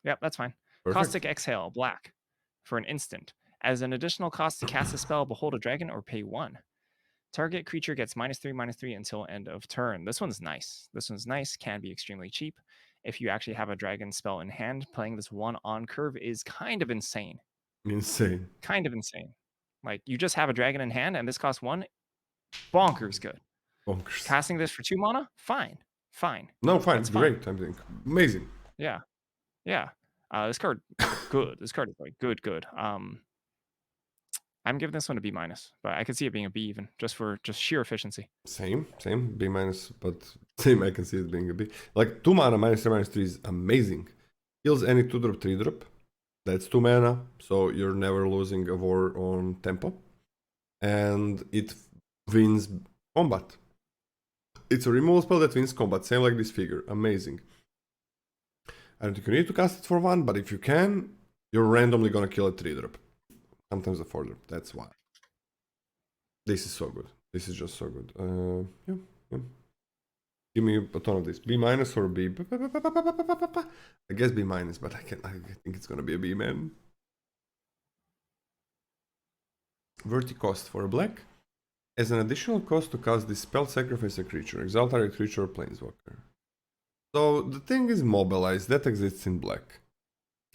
Yep, that's fine. Perfect. Caustic Exhale, black, for an instant. As an additional cost to cast a spell, behold a dragon, or pay 1. Target creature gets -3/-3 until end of turn. This one's nice. This one's nice, can be extremely cheap. If you actually have a dragon spell in hand, playing this one on curve is kind of insane. Insane. Kind of insane. Like, you just have a dragon in hand, and this costs 1, bonkers good. Bonkers. Casting this for 2 mana, fine. Fine. No, fine. That's fine. Great, I think. Amazing. Yeah. Yeah. This card, good. This card is like good. I'm giving this one a B minus, but I could see it being a B even, just for sheer efficiency. Same, B minus, but same, I can see it being a B. Like 2 mana, -3/-3 is amazing. Heals any 2-drop, 3-drop. That's 2 mana, so you're never losing a war on tempo. And it wins combat. It's a removal spell that wins combat, same like this figure. Amazing. I don't think you need to cast it for 1, but if you can, you're randomly gonna kill a 3-drop. Sometimes a 4-drop, that's why. This is so good. This is just so good. Yeah. Give me a ton of this. B minus or B? I guess B minus, but I think it's gonna be a B, man. Verticost for a black. As an additional cost to cast this spell, sacrifice a creature. Exile target creature or planeswalker. So the thing is mobilize. That exists in black.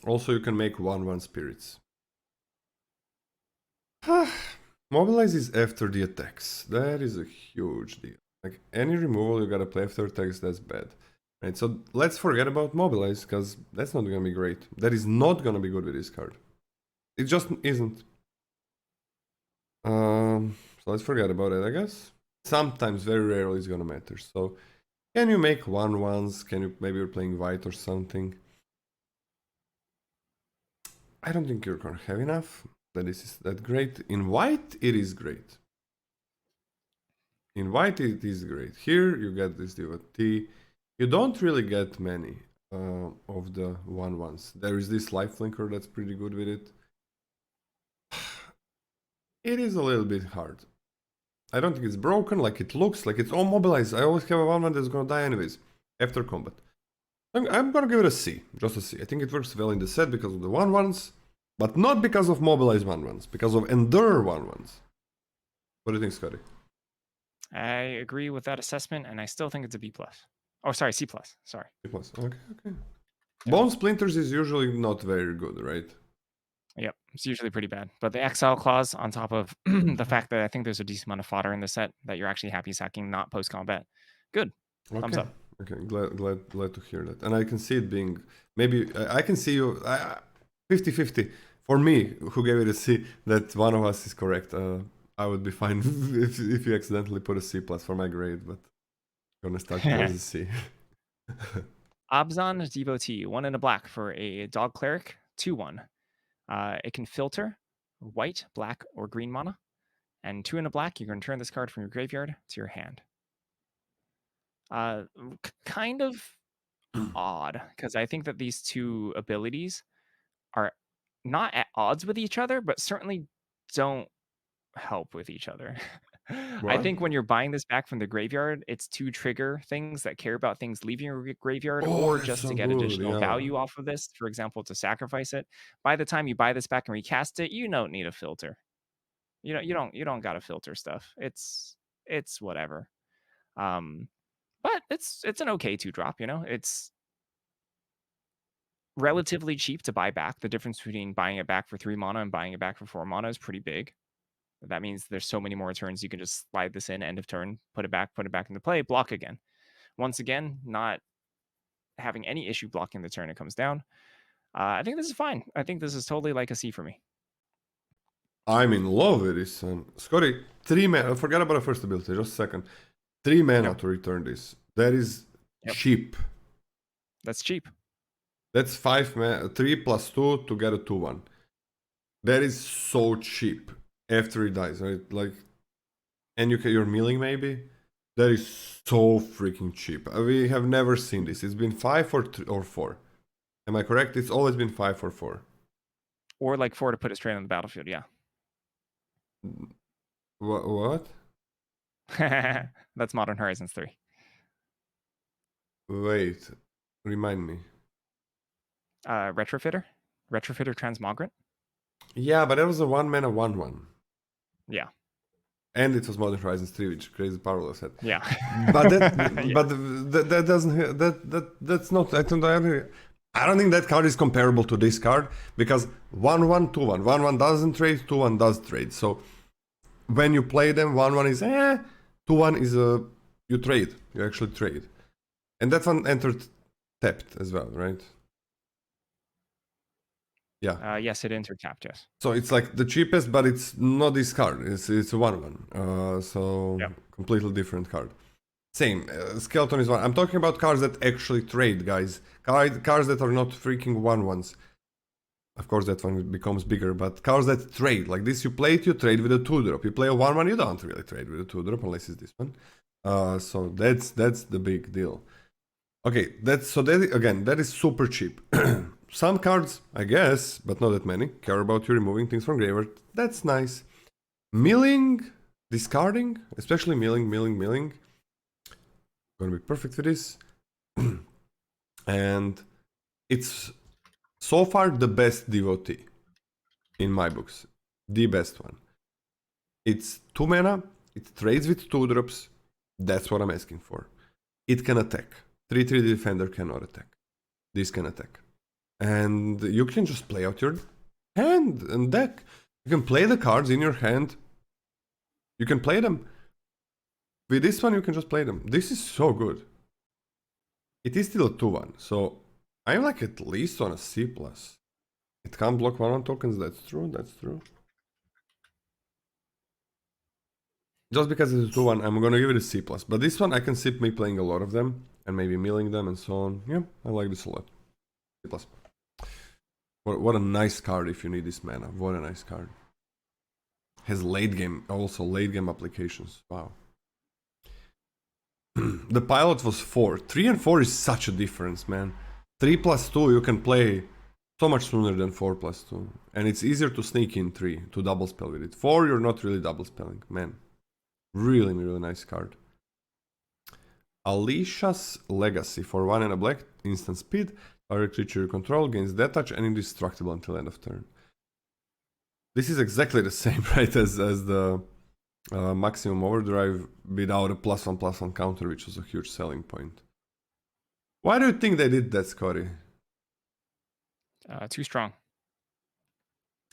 Also, you can make 1/1 spirits. Mobilize is after the attacks. That is a huge deal. Like any removal you gotta play after attacks, that's bad. Right, so let's forget about mobilize, because that's not gonna be great. That is not gonna be good with this card. It just isn't. So let's forget about it, I guess. Sometimes, very rarely, it's gonna matter. So can you make 1/1s? Can you, maybe you're playing white or something? I don't think you're gonna have enough. That this is that great. In white, it is great. In white, it is great. Here, you get this devotee. You don't really get many of the 1/1s. There is this lifelinker that's pretty good with it. It is a little bit hard. I don't think it's broken like it looks, like it's all mobilized. I always have a 1/1 that's gonna die anyways after combat. I'm gonna give it a C, just a C. I think it works well in the set because of the 1/1s, but not because of mobilized 1/1s, because of endure 1/1s. What do you think, Scotty? I agree with that assessment, and I still think it's a B plus. Oh, sorry, C plus. Sorry. C plus. Okay. Yeah. Bone Splinters is usually not very good, right? Yep, it's usually pretty bad. But the exile clause, on top of the fact that I think there's a decent amount of fodder in the set that you're actually happy sacking, not post combat. Good. Thumbs up. Okay, glad to hear that. And I can see it being maybe I can see you 50-50 for me, who gave it a C, that one of us is correct. I would be fine if you accidentally put a C plus for my grade, but I'm gonna start as a C. Abzan Devotee, 1 and a black for a dog cleric, 2/1. It can filter white, black, or green mana. And 2 and a black, you're going to turn this card from your graveyard to your hand. Kind of odd, because I think that these two abilities are not at odds with each other, but certainly don't help with each other. I What? think when you're buying this back from the graveyard, it's to trigger things that care about things leaving your graveyard, Oh, or that's just so to get good, additional yeah. value off of this. For example, to sacrifice it. By the time you buy this back and recast it, you don't need a filter. You don't got to filter stuff. It's whatever. But it's an okay 2-drop. It's relatively cheap to buy back. The difference between buying it back for 3 mana and buying it back for 4 mana is pretty big. That means there's so many more turns you can just slide this in, end of turn, put it back into play, block again. Once again, not having any issue blocking the turn it comes down. I think this is fine. I think this is totally like a C for me. I'm in love with this. Scotty, 3 mana. Forget about the first ability, just a second. 3 mana to return this. That is cheap. That's cheap. That's 5 mana, 3 plus 2 to get a 2/1. That is so cheap after he dies, right? Like, and you're milling maybe. That is so freaking cheap. We have never seen this. It's been 5 or 4. Am I correct? It's always been 5 or 4. Or like 4 to put it straight on the battlefield. Yeah. What? That's Modern Horizons 3. Wait, remind me. Retrofitter Transmogrant. Yeah, but that was a 1-mana 1/1. Yeah. And it was Modern Horizons 3, which crazy parallel set. Yeah. But that, Yeah. but that doesn't that's not. I don't think that card is comparable to this card because 1/1 2/1 1/1 doesn't trade, 2/1 does trade. So when you play them, 1/1 is 2/1 is you trade, you actually trade, and that one entered tapped as well, right? Yeah. Yes, it entered tapped. Yes. So it's like the cheapest, but it's not this card. It's a 1/1. So Yep. completely different card. Same. Skeleton is one. I'm talking about cards that actually trade, guys. Cards that are not freaking 1/1s. Of course, that one becomes bigger, but cards that trade. Like this, you play it, you trade with a 2-drop. You play a 1/1, you don't really trade with a 2-drop unless it's this one. So that's the big deal. Okay, that is super cheap. Some cards, I guess, but not that many, care about you removing things from graveyard. That's nice. Milling, discarding, especially milling. Gonna be perfect for this. And it's so far the best devotee in my books. The best one. It's 2 mana, it trades with 2-drops. That's what I'm asking for. It can attack. 3/3 defender cannot attack. This can attack. And you can just play out your hand and deck. You can play the cards in your hand. You can play them. With this one, you can just play them. This is so good. It is still a 2/1, so I'm like at least on a C+. It can't block 1/1 tokens, that's true. Just because it's a 2/1, I'm gonna give it a C+. But this one, I can see me playing a lot of them, and maybe milling them and so on. Yeah, I like this a lot. C+. What a nice card if you need this mana. What a nice card. Has late game applications. Wow. The pilot was 4. 3 and 4 is such a difference, man. 3+2 you can play so much sooner than 4+2. And it's easier to sneak in 3, to double spell with it. 4 you're not really double spelling, man. Really nice card. Alicia's Legacy for 1 and a black, instant speed. Target creature you control gains detach and indestructible until end of turn. This is exactly the same, right, as the maximum overdrive without a +1/+1 counter, which was a huge selling point. Why do you think they did that, Scotty? Too strong.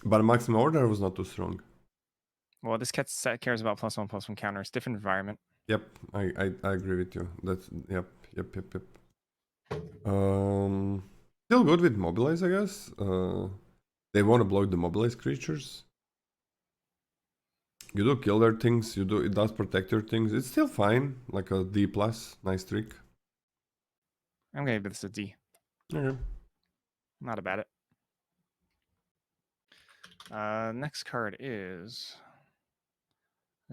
But maximum overdrive was not too strong. Well, this set cares about +1/+1 counters. Different environment. Yep, I agree with you. That's yep. Still good with mobilize, I guess. They want to block the mobilized creatures. You do kill their things. It does protect your things. It's still fine, like a D+. Nice trick. I'm gonna give this a D. Okay. Not about it. Next card is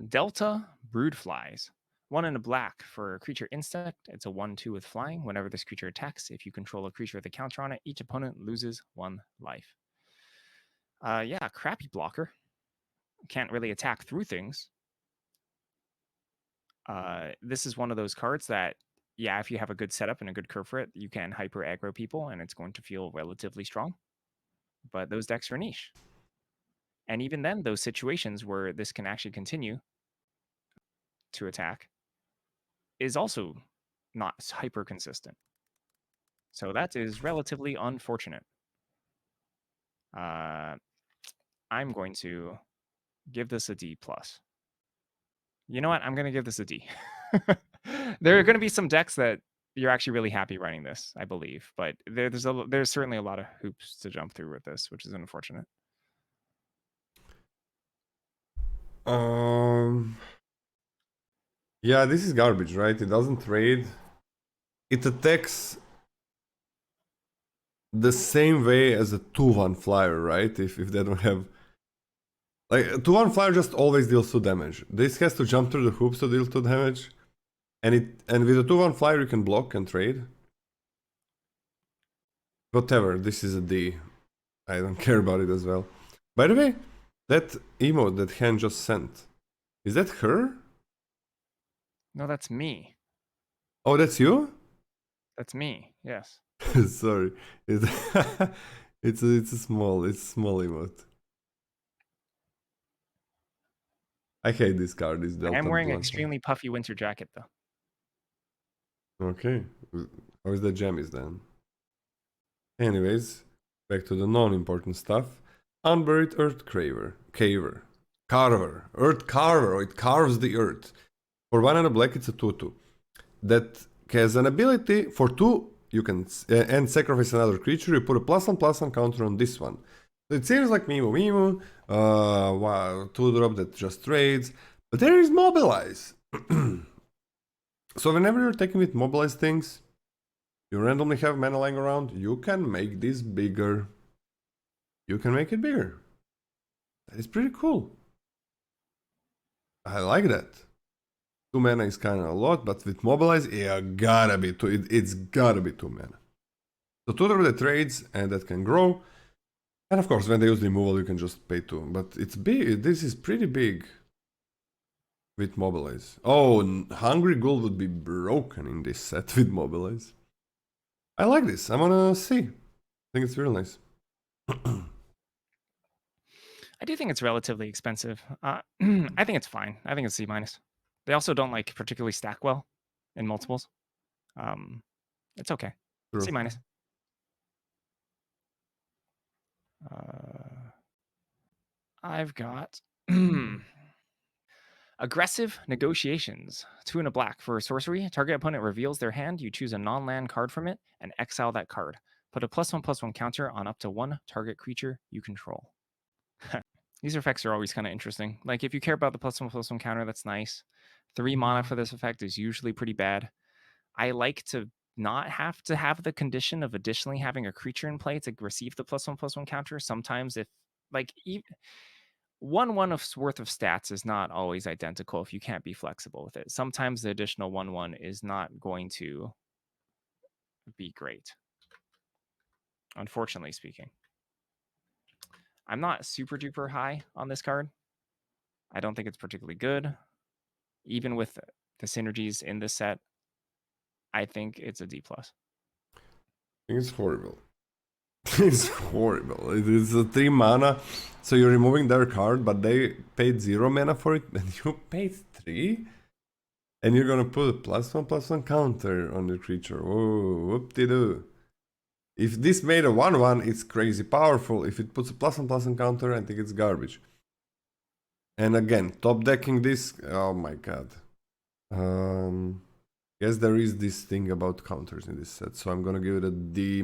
Delta Broodflies. 1 and a black for a creature insect. It's a 1/2 with flying. Whenever this creature attacks, if you control a creature with a counter on it, each opponent loses 1 life. Yeah, crappy blocker. Can't really attack through things. This is one of those cards that, yeah, if you have a good setup and a good curve for it, you can hyper aggro people and it's going to feel relatively strong. But those decks are niche. And even then, those situations where this can actually continue to attack is also not hyper consistent. So that is relatively unfortunate. I'm going to give this a D+. You know what? I'm going to give this a D. There are going to be some decks that you're actually really happy running this, I believe. But there's certainly a lot of hoops to jump through with this, which is unfortunate. Yeah, this is garbage, right? It doesn't trade. It attacks the same way as a 2/1 flyer, right? If they don't have... Like, a 2/1 flyer just always deals 2 damage. This has to jump through the hoops to deal 2 damage. And with a 2/1 flyer you can block and trade. Whatever, this is a D. I don't care about it as well. By the way, that emote that Hen just sent, is that her? No, that's me. Oh, that's you? That's me, yes. Sorry, it's it's a small emote. I hate this card. This I am Delta wearing an Blanca. extremely puffy winter jacket, though. Okay, how is the jammies then? Anyways, back to the non-important stuff. Unburied Earth Carver. Earth Carver. It carves the earth. For 1 and a black, it's a 2/2. That has an ability for 2. You can and sacrifice another creature. You put a +1/+1 counter on this one. It seems like Mimo. Wow, 2-drop that just trades. But there is Mobilize. So whenever you're taking with Mobilize things, you randomly have mana lying around, you can make this bigger. You can make it bigger. That is pretty cool. I like that. 2 mana is kind of a lot, but with Mobilize, gotta be 2. It's gotta be 2 mana. So 2 that trades and that can grow. And of course, when they use removal, you can just pay 2. But it's big. This is pretty big with Mobilize. Oh, Hungry Ghoul would be broken in this set with Mobilize. I like this. I wanna see. I think it's real nice. I do think it's relatively expensive. I think it's fine. I think it's C-. They also don't like particularly stack well in multiples. It's okay. True. C-. I've got Aggressive Negotiations. 2 and a black for a sorcery. Target opponent reveals their hand. You choose a non-land card from it and exile that card. Put a +1/+1 counter on up to 1 target creature you control. These effects are always kind of interesting. Like if you care about the +1/+1 counter, that's nice. 3 mana for this effect is usually pretty bad. I like to not have to have the condition of additionally having a creature in play to receive the +1/+1 counter. Sometimes if like 1/1 worth of stats is not always identical if you can't be flexible with it. Sometimes the additional 1/1 is not going to be great. Unfortunately speaking. I'm not super duper high on this card. I don't think it's particularly good. Even with the synergies in this set, I think it's a D+. I think it's horrible. It's horrible. It is a 3 mana, so you're removing their card, but they paid 0 mana for it, and you paid 3? And you're gonna put a +1/+1 counter on the creature. Whoa, whoop-de-doo. If this made a 1/1, it's crazy powerful. If it puts a +1/+1 counter, I think it's garbage. And again, top decking this, oh my god. Guess there is this thing about counters in this set, so I'm gonna give it a D-.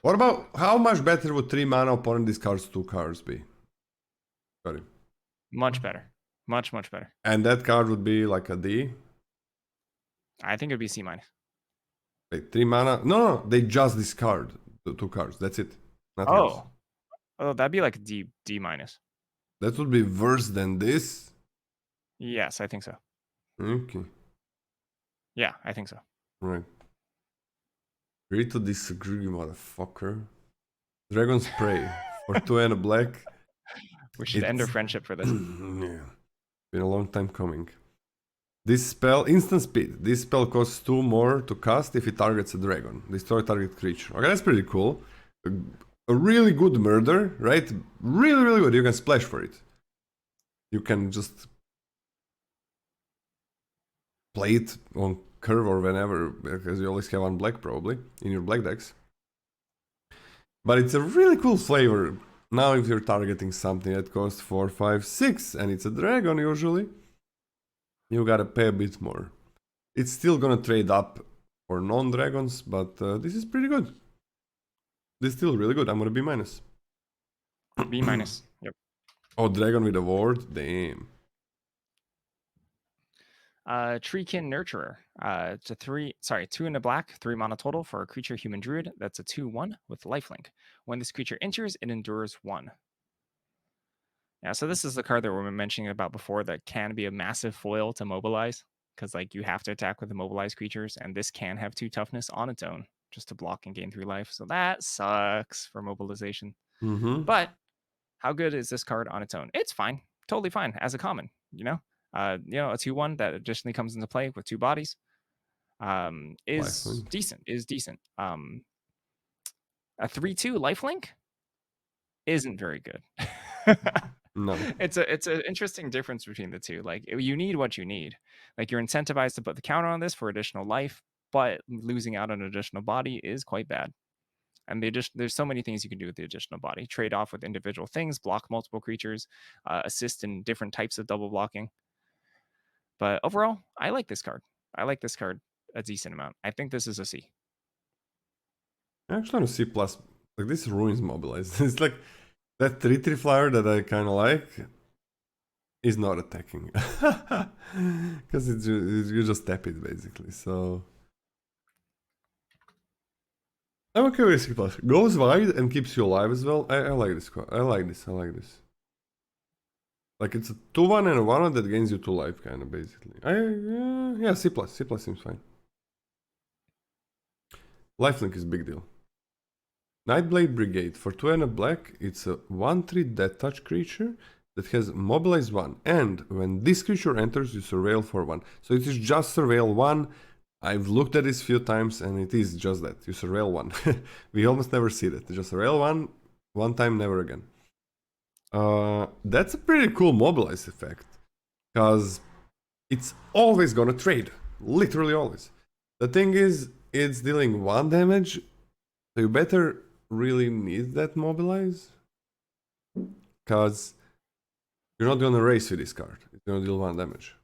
What about, how much better would 3 mana opponent discards 2 cards be? Sorry. Much better. Much better. And that card would be like a D? I think it'd be C-. Wait, 3 mana? No, they just discard the 2 cards. That's it. Nothing else. Oh, that'd be like D-. That would be worse than this? Yes, I think so. Okay. Yeah, I think so. Right. Agree to disagree, motherfucker. Dragon's Prey for 2 and a black. We should end our friendship for this. Yeah. Been a long time coming. This spell, instant speed. This spell costs 2 more to cast if it targets a dragon. Destroy target creature. Okay, that's pretty cool. A really good murder, right? Really good. You can splash for it. You can just play it on curve or whenever, because you always have one black probably in your black decks. But it's a really cool flavor. Now if you're targeting something that costs 4, 5, 6 and it's a dragon usually, you gotta pay a bit more. It's still gonna trade up for non-dragons, but this is pretty good. This is still really good. I'm gonna B-. B-. Yep. Oh, dragon with a ward? Damn. Treekin Nurturer. It's a 2 and a black, 3 mana total for a creature human druid. That's a 2/1 with lifelink. When this creature enters, it endures 1. Yeah, so this is the card that we were mentioning about before that can be a massive foil to mobilize, because like you have to attack with immobilized creatures, and this can have 2 toughness on its own just to block and gain 3 life. So that sucks for mobilization. But how good is this card on its own? It's fine, totally fine as a common. A 2/1 that additionally comes into play with 2 bodies. Is Lifelink. decent. A 3/2 lifelink isn't very good. No. It's an interesting difference between the two. Like you need what you need. Like you're incentivized to put the counter on this for additional life, but losing out on additional body is quite bad. And there's so many things you can do with the additional body. Trade off with individual things, block multiple creatures, assist in different types of double blocking. But overall, I like this card. I like this card a decent amount. I think this is a C. Actually, on a C plus, like this ruins mobilize. It's like that 3/3 flyer that I kind of like is not attacking because you just tap it basically. So I'm okay with C plus. Goes wide and keeps you alive as well. I like this. I like this. I like this. Like it's a 2/1 and a 1/1 that gains you 2 life, kind of basically. Yeah, C plus. C plus seems fine. Lifelink is big deal. Nightblade Brigade. For 2 and a black, it's a 1/3 death touch creature that has mobilize 1. And when this creature enters, you surveil for 1. So it is just surveil 1. I've looked at this few times and it is just that. You surveil 1. We almost never see that. Just surveil 1 time, never again. That's a pretty cool mobilize effect. Because it's always gonna trade. Literally always. The thing is, it's dealing 1 damage. So you better really need that mobilize. Because you're not gonna race with this card. It's gonna deal 1 damage.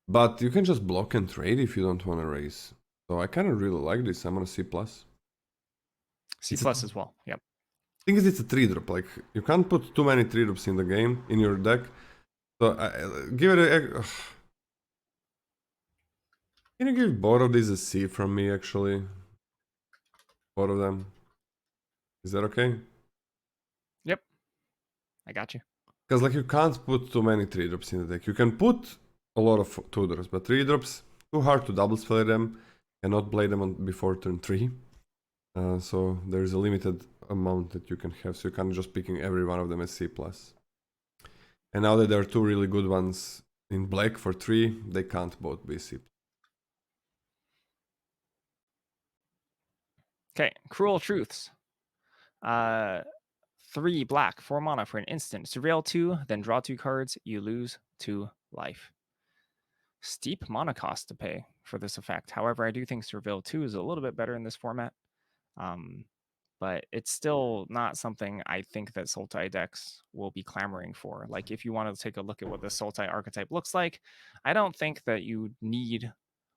But you can just block and trade if you don't want to race. So I kind of really like this. I'm on a C+. C plus as well. Yep. Thing is, it's a 3-drop. Like, you can't put too many 3-drops in the game, in your deck. So give it a... Can you give both of these a C from me, actually? Both of them. Is that okay? Yep. I got you. Because, like, you can't put too many 3-drops in the deck. You can put a lot of 2-drops, but 3-drops, too hard to double spell them. Cannot play them on before turn 3. So there's a limited amount that you can have. So you can't just picking every one of them as C+. And now that there are 2 really good ones in black for 3, they can't both be C+. Okay, Cruel Truths. 3 black, 4 mana for an instant. Surveil 2, then draw 2 cards. You lose 2 life. Steep mana cost to pay for this effect. However, I do think Surveil 2 is a little bit better in this format. But it's still not something I think that Sultai decks will be clamoring for. Like, if you want to take a look at what the Sultai archetype looks like, I don't think that you need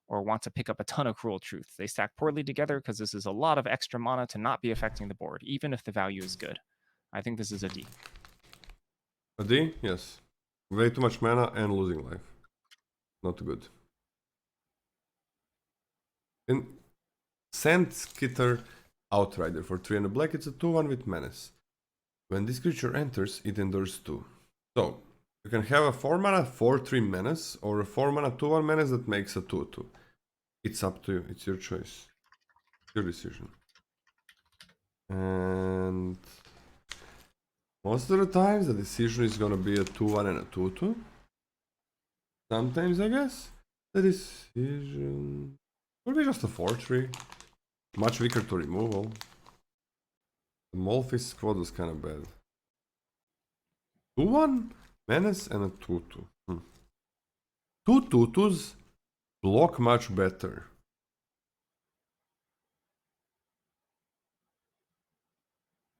or want to pick up a ton of Cruel Truth. They stack poorly together because this is a lot of extra mana to not be affecting the board, even if the value is good. I think this is a D. A D? Yes. Way too much mana and losing life. Not good. In Sand Skitter Outrider for 3 and a black, it's a 2/1 with menace. When this creature enters, it endures 2. So, you can have a 4 mana 4/3 menace or a 4 mana 2/1 menace that makes a 2/2. It's up to you, it's your choice. Your decision. And most of the times the decision is gonna be a 2/1 and a 2/2. Sometimes, I guess, the decision will be just a 4/3. Much weaker to removal. The Molfis squad was kind of bad. 2/1 menace and a 2/2. 2 2/2s block much better.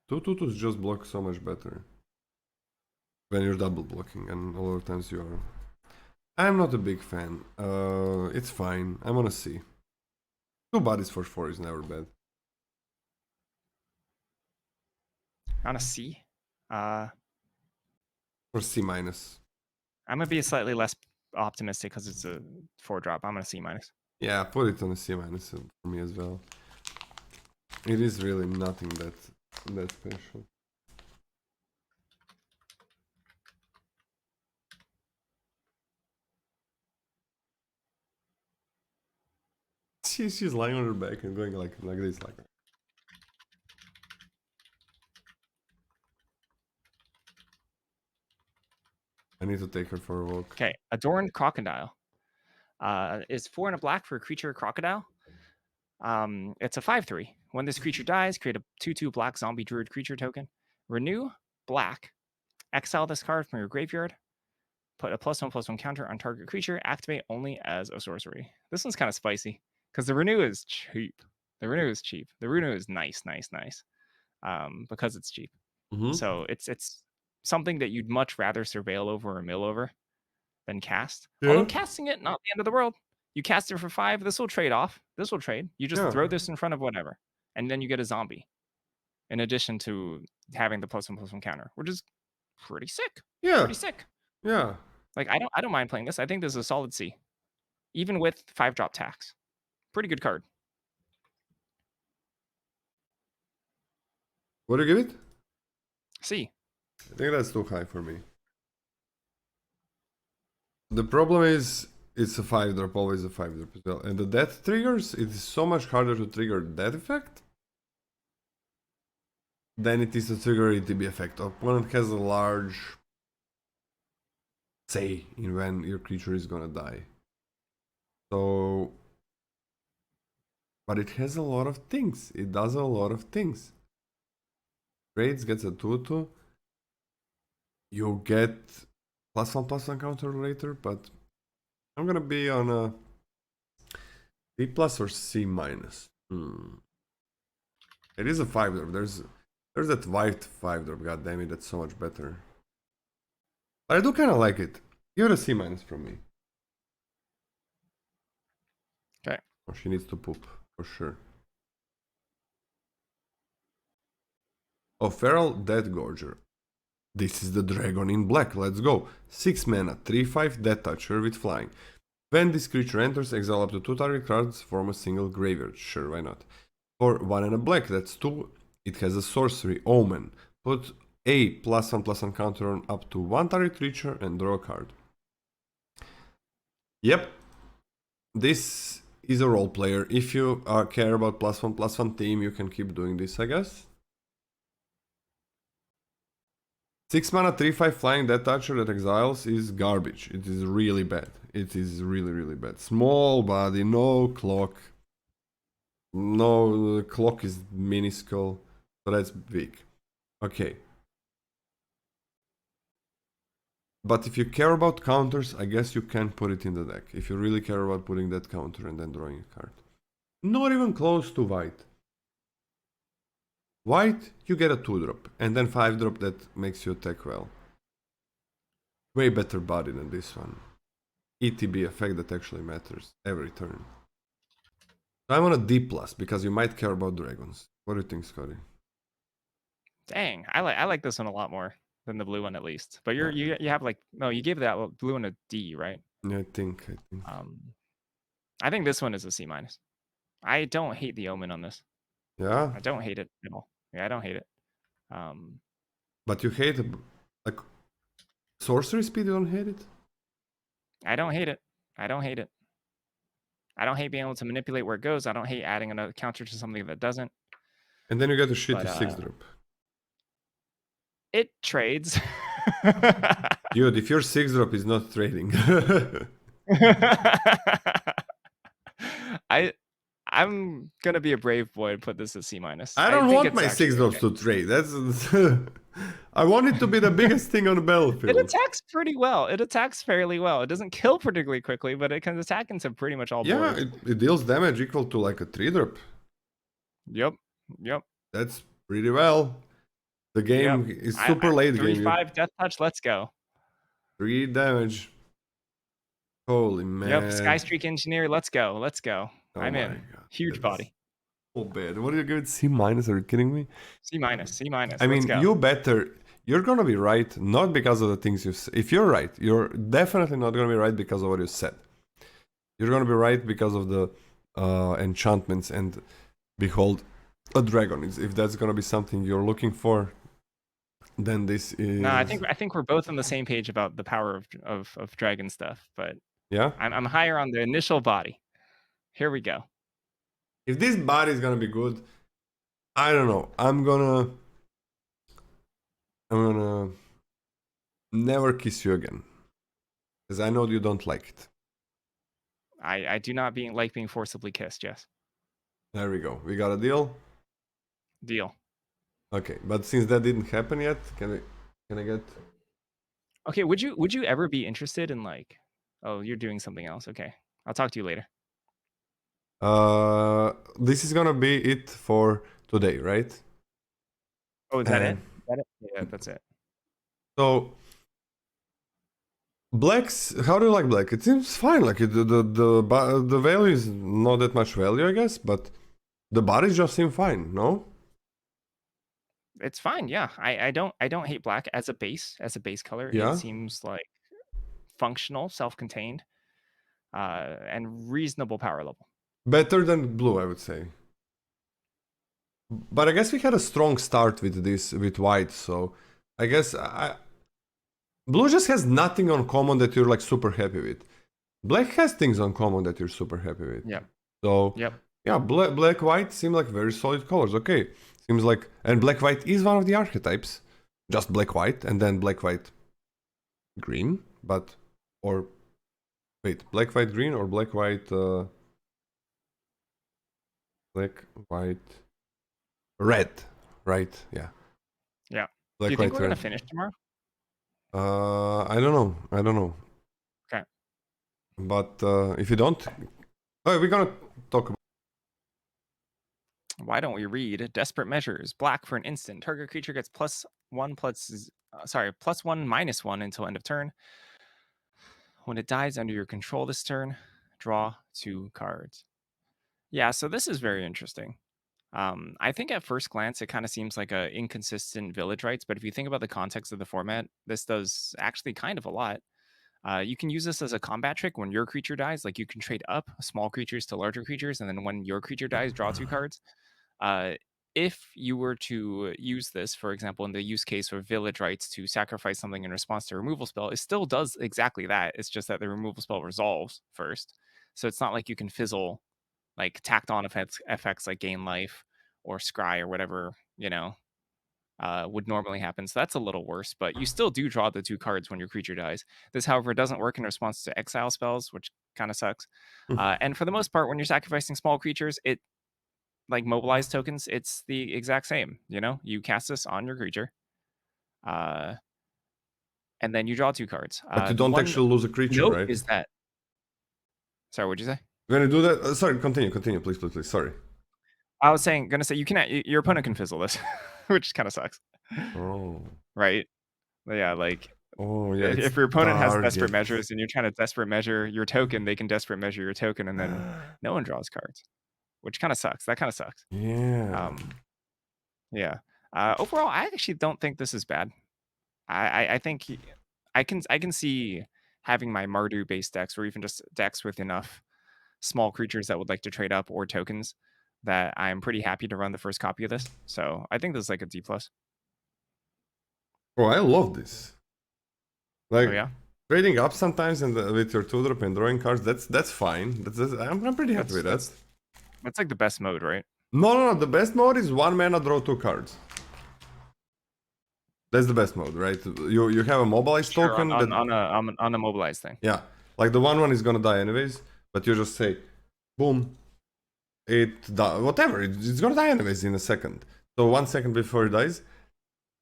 2 2/2s just block so much better when you're double blocking, and a lot of times you are. I'm not a big fan. It's fine. I'm on a C. 2 bodies for 4 is never bad. On a C, Or C minus. I'm going to be slightly less optimistic because it's a 4-drop. I'm on a C minus. Yeah, put it on a C minus for me as well. It is really nothing that special. She's lying on her back and going like this, like. I need to take her for a walk. Okay, Adorned Crocodile. Is 4 and a black for a creature crocodile. It's a 5/3. When this creature dies, create a 2/2 black zombie druid creature token. Renew black. Exile this card from your graveyard. Put a +1/+1 counter on target creature. Activate only as a sorcery. This one's kind of spicy because the renew is cheap. The renew is cheap. The renew is nice. Because it's cheap. Mm-hmm. So it's something that you'd much rather surveil over or mill over than cast. Yeah. Although casting it, not the end of the world. You cast it for 5, this will trade off. This will trade. You just Yeah. throw this in front of whatever, and then you get a zombie. In addition to having the +1/+1 counter, which is pretty sick. Yeah. Pretty sick. Yeah. Like I don't mind playing this. I think this is a solid C. Even with 5-drop tax. Pretty good card. What do you give it? C. I think that's too high for me. The problem is it's a 5-drop, always a 5-drop as well. And the death triggers, it is so much harder to trigger that effect than it is to trigger ETB effect. Opponent has a large say in when your creature is gonna die. So, but it has a lot of things. It does a lot of things. Trades gets a 2/2. You get +1/+1 counter later, but I'm gonna be on a B plus or C minus. It is a 5-drop. There's that white 5-drop. God damn it, that's so much better. But I do kind of like it. Give it a C minus from me. Okay. Oh, she needs to poop for sure. Oh, Feral Death Gorger. This is the dragon in black. Let's go. 6 mana, 3/5 Death Toucher with flying. When this creature enters, exile up to 2 target cards from a single graveyard. Sure, why not? For 1 and a black, that's 2. It has a sorcery, Omen. Put a +1/+1 counter on up to 1 target creature and draw a card. Yep. This is a role player. If you care about +1/+1 team, you can keep doing this, I guess. 6 mana, 3/5 flying Death Toucher that exiles is garbage. It is really bad. It is really, really bad. Small body, no clock. No, the clock is minuscule. So that's big. Okay. But if you care about counters, I guess you can put it in the deck. If you really care about putting that counter and then drawing a card. Not even close to white. White, you get a 2-drop, and then 5-drop that makes you attack well. Way better body than this one. ETB effect that actually matters every turn. I'm on a D+, because you might care about dragons. What do you think, Scotty? Dang, I like this one a lot more than the blue one at least. But you have like no, you gave that blue one a D, right? Yeah, I think. I think this one is a C minus. I don't hate the Omen on this. Yeah? I don't hate it at all. Yeah, I don't hate it. But you hate, like, sorcery speed, you don't hate it? I don't hate it. I don't hate it. I don't hate being able to manipulate where it goes. I don't hate adding another counter to something that doesn't. And then you get a shitty 6-drop. It trades. Dude, if your 6-drop is not trading. I'm gonna be a brave boy and put this as C minus. I don't want my 6-drops to trade. That's I want it to be the biggest thing on the battlefield. It attacks pretty well. It attacks fairly well. It doesn't kill particularly quickly, but it can attack into pretty much all boards. Yeah, it deals damage equal to like a 3-drop. Yep. That's pretty well. The game is super late 3/5 Death Touch, let's go. 3 damage. Holy man. Yep, Skystreak Engineer, let's go. Oh I'm in. God. Huge body. So bad. What do you give it? C minus? Are you kidding me? C minus. I mean, you're gonna be right, not because of the things you say. If you're right, you're definitely not gonna be right because of what you said. You're gonna be right because of the enchantments and behold a dragon. If that's gonna be something you're looking for, then this is. No, I think we're both on the same page about the power of dragon stuff, but yeah, I'm higher on the initial body. Here we go. If this body is gonna be good, I don't know. I'm gonna never kiss you again. Because I know you don't like it. I do not like being forcibly kissed. Yes, There we go. We got a deal. deal. Okay, but since that didn't happen yet, can I get? Okay, would you ever be interested in like? Oh, you're doing something else. Okay, I'll talk to you later. This is gonna be it for today, right? Oh, is that it? And Is that it? Yeah, that's it. so blacks. How do you like black? It seems fine. Like the value is not that much value, I guess, but the bodies just seem fine. No. It's fine. Yeah, I don't hate black as a base color. It Yeah. seems like functional, self-contained, and reasonable power level. Better than blue, I would say. But I guess we had a strong start with this with white, so I guess blue just has nothing on common that you're like super happy with. Black has things on common that you're super happy with. Yeah. So Yep. yeah, black white seem like very solid colors. Okay, seems like, and black white is one of the archetypes. Just black white and then black white green, but or wait, black white green or black white black white red, right? Yeah. Yeah. Do Black you think white we're gonna red. finish tomorrow? I don't know. I don't know. Okay. But if you don't, oh, we're gonna talk about. Why don't we read Desperate Measures? Black for an instant. Target creature gets +1 +1 -1 until end of turn. When it dies under your control this turn, draw 2 cards. Yeah, so this is very interesting. I think at first glance it kind of seems like a inconsistent village rights, but if you think about the context of the format, this does actually kind of a lot. You can use this as a combat trick when your creature dies. Like you can trade up small creatures to larger creatures, and then when your creature dies, draw 2 cards. Uh, if you were to use this, for example, in the use case of village rights to sacrifice something in response to a removal spell, it still does exactly that. It's just that the removal spell resolves first. So it's not like you can fizzle like tacked on effects like gain life or scry or whatever, would normally happen. So that's a little worse, but you still do draw the 2 cards when your creature dies. This, however, doesn't work in response to exile spells, which kind of sucks. And for the most part, when you're sacrificing small creatures, it like mobilized tokens, it's the exact same. You cast this on your creature, uh, and then you draw 2 cards. But you The don't one actually lose a creature, note right? is that. Sorry, what'd you say? When you do that, sorry, continue, please, Sorry. I was gonna say you can. Your opponent can fizzle this, which kind of sucks. Oh. Right? Yeah, like Oh yeah, it's if your opponent has desperate target. measures and you're trying to desperate measure your token, they can desperate measure your token, and then no one draws cards, which kind of sucks. That kind of sucks. Yeah. Yeah. Overall, I actually don't think this is bad. I think I can see having my Mardu based decks, or even just decks with enough small creatures that would like to trade up or tokens, that I'm pretty happy to run the first copy of this. So I think this is like a D+. Oh, I love this. Oh Like yeah, trading up sometimes and with your 2-drop and drawing cards, that's fine. I'm pretty happy with that. that's like the best mode, right? No. The best mode is 1 mana, draw 2 cards. That's the best mode, right? You have a mobilized Sure, token on a mobilized thing. yeah, like the 1/1 is gonna die anyways, but you just say, boom, whatever, it's gonna die anyways in a second. So 1 second before it dies,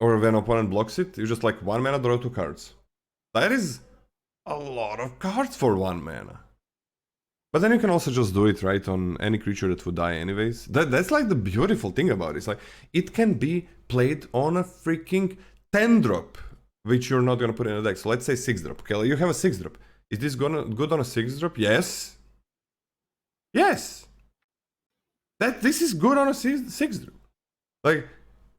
or when opponent blocks it, you just like 1 mana, draw 2 cards. That is a lot of cards for 1 mana. But then you can also just do it, right, on any creature that would die anyways. That's like the beautiful thing about it. It's like, it can be played on a freaking 10-drop, which you're not gonna put in a deck. So let's say 6-drop. Okay, like you have a 6-drop. Is this good on a 6-drop? Yes. Yes. This is good on a 6-drop. Like,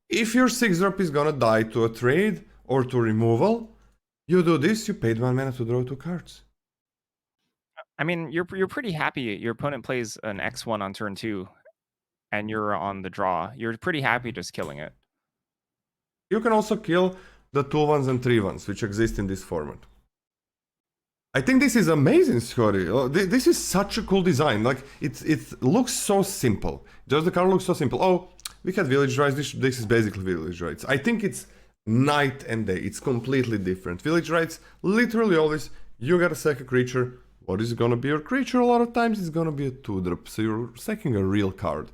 if your 6-drop is gonna die to a trade or to removal, you do this, you paid 1 mana to draw 2 cards. I mean, you're pretty happy. Your opponent plays an X1 on turn 2, and you're on the draw. You're pretty happy just killing it. You can also kill the 2/1s and 3/1s, which exist in this format. I think this is amazing, Scotty. This is such a cool design. Like, it looks so simple. Just the card looks so simple. Oh, we had village rights. This is basically village rights. I think it's night and day. It's completely different. Village Rites, literally always, you gotta sack a creature. What is gonna be your creature? A lot of times it's gonna be a 2-drop, so you're sacking a real card.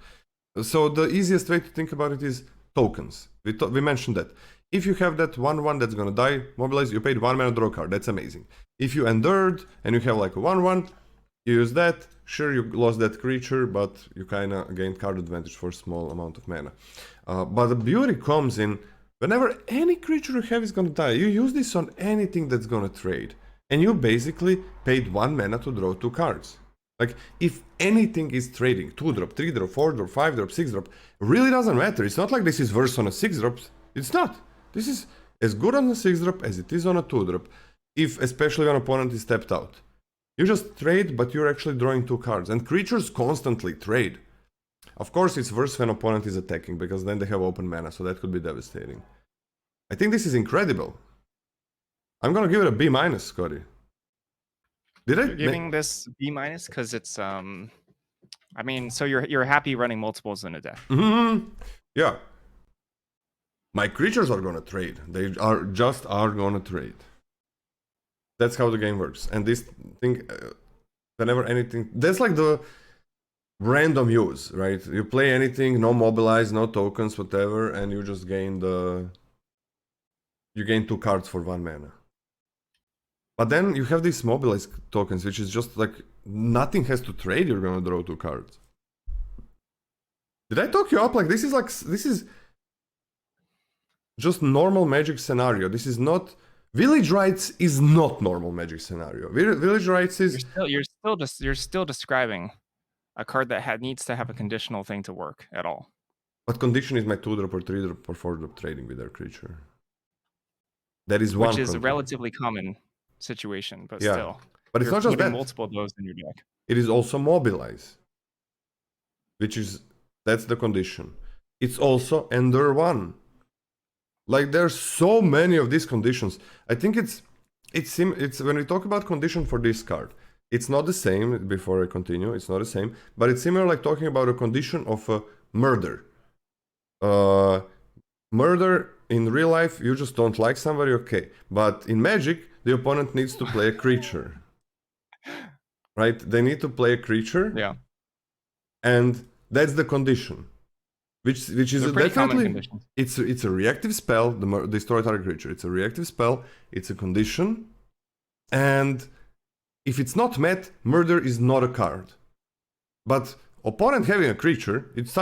So the easiest way to think about it is tokens. We mentioned that. If you have that 1/1 that's gonna die, mobilize, you paid 1 mana, draw a card. That's amazing. If you endured and you have like a 1/1, you use that. Sure, you lost that creature, but you kinda gained card advantage for a small amount of mana. But the beauty comes in whenever any creature you have is gonna die, you use this on anything that's gonna trade. And you basically paid 1 mana to draw 2 cards. Like, if anything is trading, 2-drop, 3-drop, 4-drop, 5-drop, 6-drop, really doesn't matter. It's not like this is worse on a 6-drop. It's not. This is as good on a 6-drop as it is on a 2-drop, if especially an opponent is tapped out. You just trade, but you're actually drawing 2 cards. And creatures constantly trade. Of course, it's worse when opponent is attacking, because then they have open mana, so that could be devastating. I think this is incredible. I'm gonna give it a B-, Scotty. You're giving this B- because it's I mean, so you're happy running multiples in a deck. Yeah. My creatures are gonna trade. They are gonna trade. That's how the game works. And this thing, whenever anything, that's like the random use, right? You play anything, no mobilize, no tokens, whatever, and you just gain you gain 2 cards for 1 mana. But then you have these mobilize tokens, which is just like nothing has to trade, you're gonna draw 2 cards. Did I talk you up? Like, this is just normal Magic scenario. This is not... Village Rites is not normal Magic scenario. Village Rites is... You're still describing a card that needs to have a conditional thing to work at all. What condition is my 2-drop or 3-drop or 4-drop trading with their creature? That is one. Which is a relatively common situation, but yeah. still. But it's not just that. Multiple of those in your deck. It is also mobilize, which is... That's the condition. It's also Ender 1. Like, there's so many of these conditions. I think it's when we talk about condition for this card, it's not the same. Before I continue, it's not the same, but it's similar like talking about a condition of a murder. Murder in real life, you just don't like somebody, okay. But in Magic, the opponent needs to play a creature. Right? They need to play a creature. Yeah. And that's the condition. Which is definitely... It's a reactive spell, destroy target creature. It's a reactive spell, it's a condition. And if it's not met, murder is not a card. But opponent having a creature, it's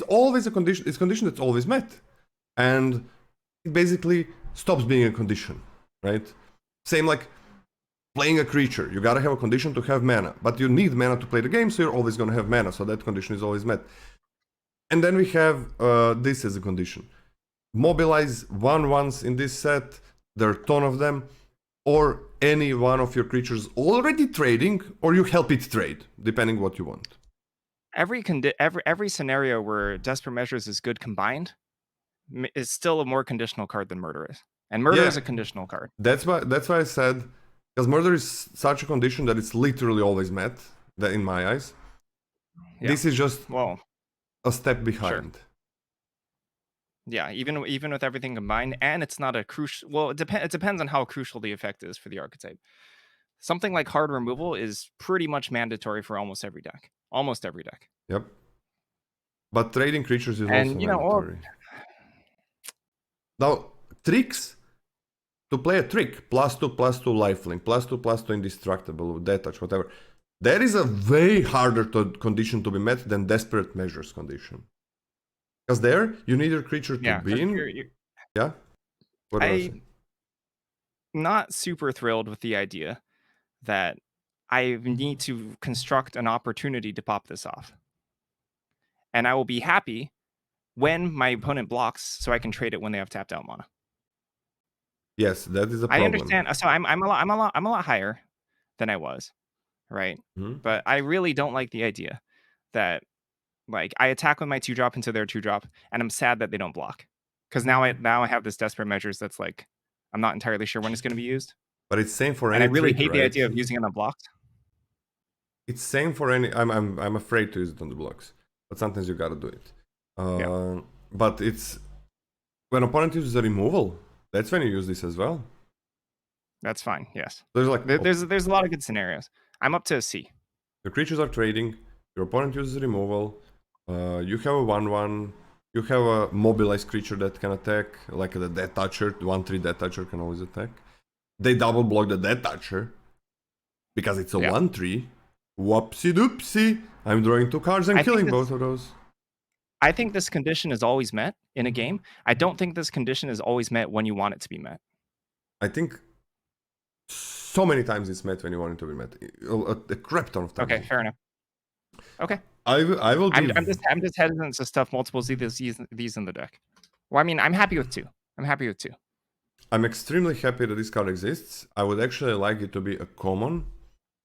always a condition. It's a condition that's always met. And it basically stops being a condition, right? Same like playing a creature. You gotta have a condition to have mana, but you need mana to play the game, so you're always gonna have mana, so that condition is always met. And then we have this as a condition. Mobilize 1/1s in this set, there are a ton of them, or any one of your creatures already trading, or you help it trade, depending what you want. Every scenario where Desperate Measures is good combined is still a more conditional card than Murder is. And Murder is a conditional card. That's why I said, because Murder is such a condition that it's literally always met, that in my eyes. Yeah. This is just a step behind. Sure. Yeah, even with everything combined, and it's not a crucial... Well, it depends on how crucial the effect is for the archetype. Something like hard removal is pretty much mandatory for almost every deck. Almost every deck. Yep. But trading creatures is also mandatory. Now, tricks... To play a trick, +2/+2 lifelink, +2/+2 indestructible, death touch, whatever. That is a way harder condition to be met than Desperate Measures condition. Because there, you need your creature to be in... Yeah? What I'm not super thrilled with the idea that I need to construct an opportunity to pop this off. And I will be happy when my opponent blocks, so I can trade it when they have tapped out mana. Yes, that is a problem. I understand. So I'm a lot higher than I was, right? Mm-hmm. But I really don't like the idea that, like, I attack with my 2-drop into their 2-drop, and I'm sad that they don't block, because now I have this Desperate Measures that's like, I'm not entirely sure when it's going to be used. But it's same for any. And I really hate the idea of using it on blocks. It's same for any. I'm afraid to use it on the blocks, but sometimes you gotta do it. But it's When opponent uses a removal, that's when you use this as well. That's fine. Yes. There's like There's a lot of good scenarios. I'm up to a C. the creatures are trading. Your opponent uses removal. You have a 1/1. You have a mobilized creature that can attack, like the Death Toucher. 1/3 Death Toucher can always attack. They double block the Death Toucher because it's a 1/3. Whoopsie doopsie! I'm drawing 2 cards and killing both of those. I think this condition is always met in a game. I don't think this condition is always met when you want it to be met. I think so many times it's met when you want it to be met. A crap ton of times. Okay, fair enough. Okay. I will be... I'm just hesitant to stuff multiple these in the deck. Well, I mean, I'm happy with 2. I'm happy with 2. I'm extremely happy that this card exists. I would actually like it to be a common,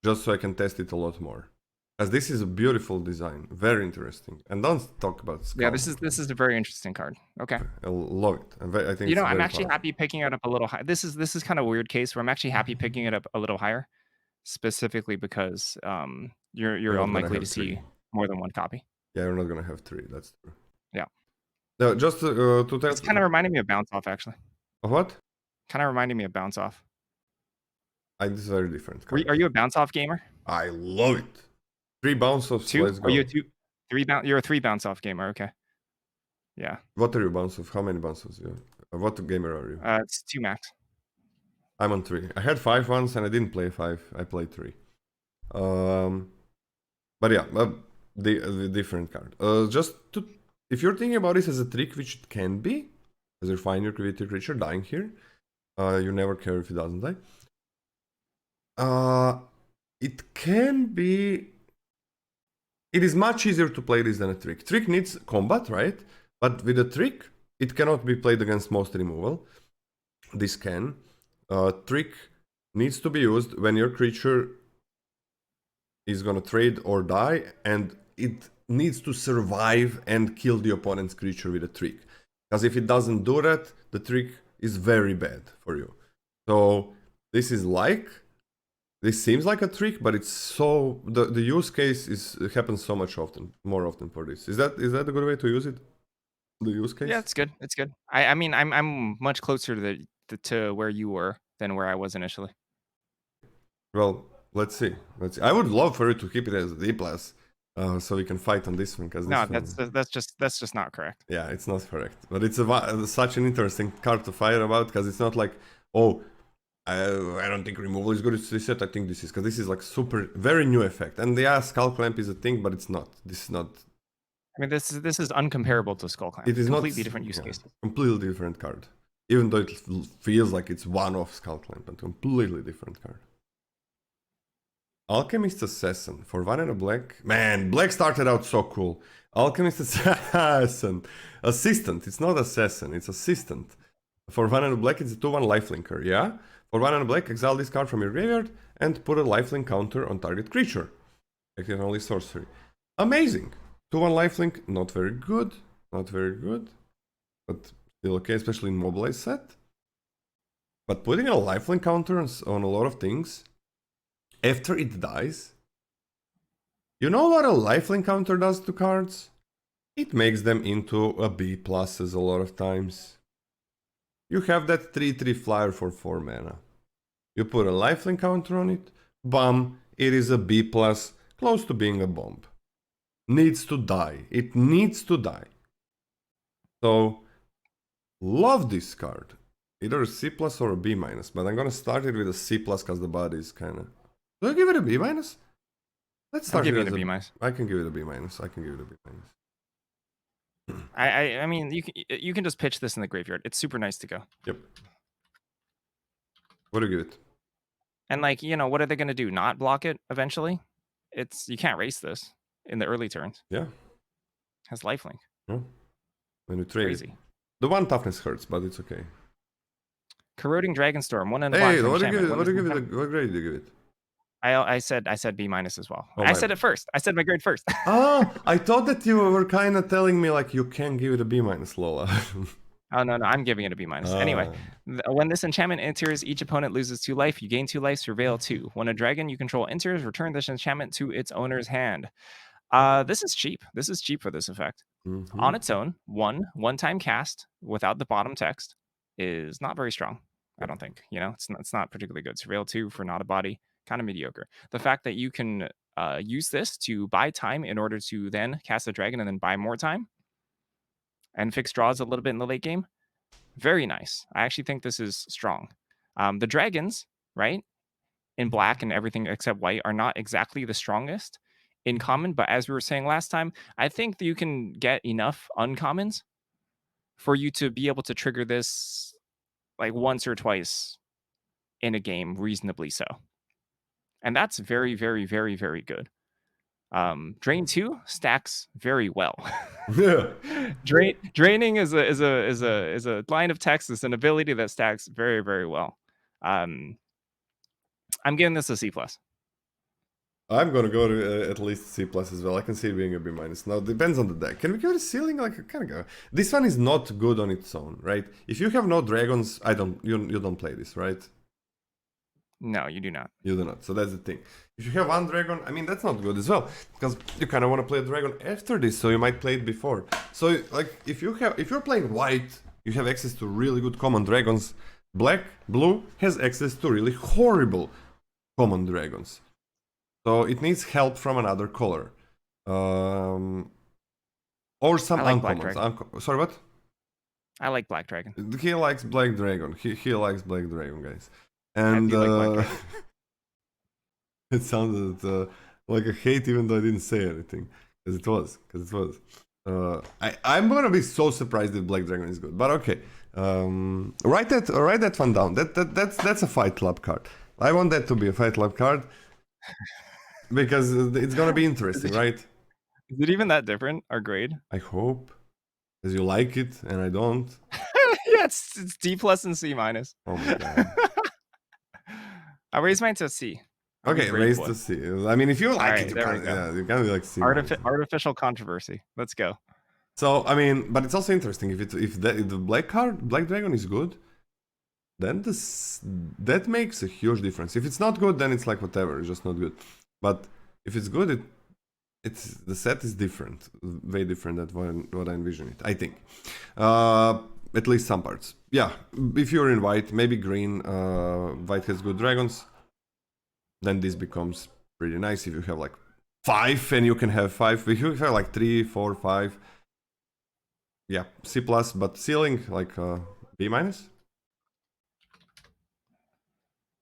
just so I can test it a lot more. As this is a beautiful design, very interesting. And don't talk about Skull. Yeah, this is a very interesting card. Okay. I love it. I think I'm actually happy picking it up a little high. This is kind of a weird case where I'm actually happy picking it up a little higher, specifically because you're unlikely to see more than 1 copy. Yeah, you're not gonna have 3. That's true. Yeah. No, just to tell. It's kind of reminding me of Bounce Off, actually. Of what? Kind of reminding me of Bounce Off. This is very different. Are you a Bounce Off gamer? I love it. 3 bounce offs. 2? Let's go. Are you a 2? 3 bounce? You're a 3 bounce off gamer. Okay. Yeah. What are you bounce off? How many bounce offs? What gamer are you? It's 2 max. I'm on 3. I had 5 once and I didn't play 5. I played 3. But yeah, the different card. If you're thinking about this as a trick, which it can be, as you find your creature dying here, you never care if it doesn't die. It can be. It is much easier to play this than a trick. Trick needs combat, right? But with a trick, it cannot be played against most removal. This can. Trick needs to be used when your creature is gonna trade or die, and it needs to survive and kill the opponent's creature with a trick. Because if it doesn't do that, the trick is very bad for you. So this seems like a trick, but it's so the use case happens so much more often for this. Is that a good way to use it? The use case? Yeah, it's good. It's good. I mean, I'm much closer to where you were than where I was initially. Well, let's see. I would love for you to keep it as a D+, so we can fight on this one. No, that's just not correct. Yeah, it's not correct. But it's such an interesting card to fight about, because it's not like, oh, I don't think removal is good as this set. I think this is, because this is like very new effect. And yeah, Skull Clamp is a thing, but it's not. This is not. I mean, this is uncomparable to Skull Clamp. It is completely different use case. Completely different card. Even though it feels like it's one-off Skull Clamp, but completely different card. Alchemist Assassin for 1 and a black. Man, black started out so cool. Alchemist Assassin. Assistant. It's not assassin, it's assistant. For 1 and a black, it's a 2/1 lifelinker, yeah? For 1 and a black, exile this card from your graveyard and put a lifelink counter on target creature. Activate only sorcery. Amazing! 2/1 lifelink, not very good. Not very good. But still okay, especially in mobilized set. But putting a lifelink counter on a lot of things, after it dies, you know what a lifelink counter does to cards? It makes them into a B pluses a lot of times. You have that 3/3 flyer for 4 mana. You put a lifelink counter on it, bam, it is a B+, close to being a bomb. Needs to die. It needs to die. So, love this card. Either a C+ or a B-, but I'm gonna start it with a C+ because the body is kinda... Do I give it a B-? Let's start I'll give it it as a B-. I can give it a B-. I can give it a B-. I mean, you can just pitch this in the graveyard. It's super nice to go. Yep. What do you give it? And like, what are they gonna do? Not block it eventually? You can't race this in the early turns. Yeah. Has lifelink. Yeah. When you trade. Crazy. The 1 toughness hurts, but it's okay. Corroding Dragonstorm, 1 and a Hey, black. what grade do you give it? I said B- as well. Oh, I said it first. I said my grade first. Oh, I thought that you were kind of telling me like you can give it a B-, Lola. Oh, no, I'm giving it a B-. Anyway, when this enchantment enters, each opponent loses 2 life. You gain 2 life, surveil 2. When a dragon you control enters, return this enchantment to its owner's hand. This is cheap. This is cheap for this effect. On Mhm. its own, one-time cast without the bottom text is not very strong, I Yep. don't think, it's not particularly good. Surveil 2 for not a body, kinda mediocre. The fact that you can, use this to buy time in order to then cast a dragon and then buy more time and fix draws a little bit in the late game, very nice. I actually think this is strong. The dragons, right, in black and everything except white are not exactly the strongest in common, but as we were saying last time, I think that you can get enough uncommons for you to be able to trigger this like once or twice in a game reasonably so. And that's very, very, very, very good. Drain 2 stacks very well. Yeah. Draining is a line of text, is an ability that stacks very, very well. Um, I'm giving this a C plus. I'm gonna go to at least C plus as well. I can see it being a B minus. Now depends on the deck. Can we give it a ceiling? Like I kind of go. This one is not good on its own, right? If you have no dragons, I don't. You don't play this, right? No, you do not. You do not. So that's the thing. If you have one dragon, I mean that's not good as well because you kind of want to play a dragon after this, so you might play it before. So like if you're playing white, you have access to really good common dragons. Black, blue has access to really horrible common dragons. So it needs help from another color. Or some I like Black uncommons. Dragon. Sorry, what? I like Black Dragon. He likes Black Dragon. He likes Black Dragon, guys. I And do like Black Dragon. it sounded like a hate, even though I didn't say anything, because it was. I'm gonna be so surprised if Black Dragon is good, but okay. Write that one down. That's a Fight Club card. I want that to be a Fight Club card because it's gonna be interesting, right? Is it even that different, our grade? I hope, because you like it and I don't. Yeah, it's D plus and C minus. Oh my god. I raised mine to C. I'm a Okay, grade raise boy. to C. I mean, if you like Alright, it, you there we can't. go. Yeah, you can't be like C minus. Artificial controversy. Let's go. So I mean, but it's also interesting if the black dragon is good, then that makes a huge difference. If it's not good, then it's like whatever, it's just not good. But if it's good, it's the set is different, way different than what I envision it. I think, at least some parts. Yeah, if you're in white, maybe green. White has good dragons. Then this becomes pretty nice if you have like 5 and you can have 5. If you have like 3, 4, 5, yeah, C plus, but ceiling like B minus.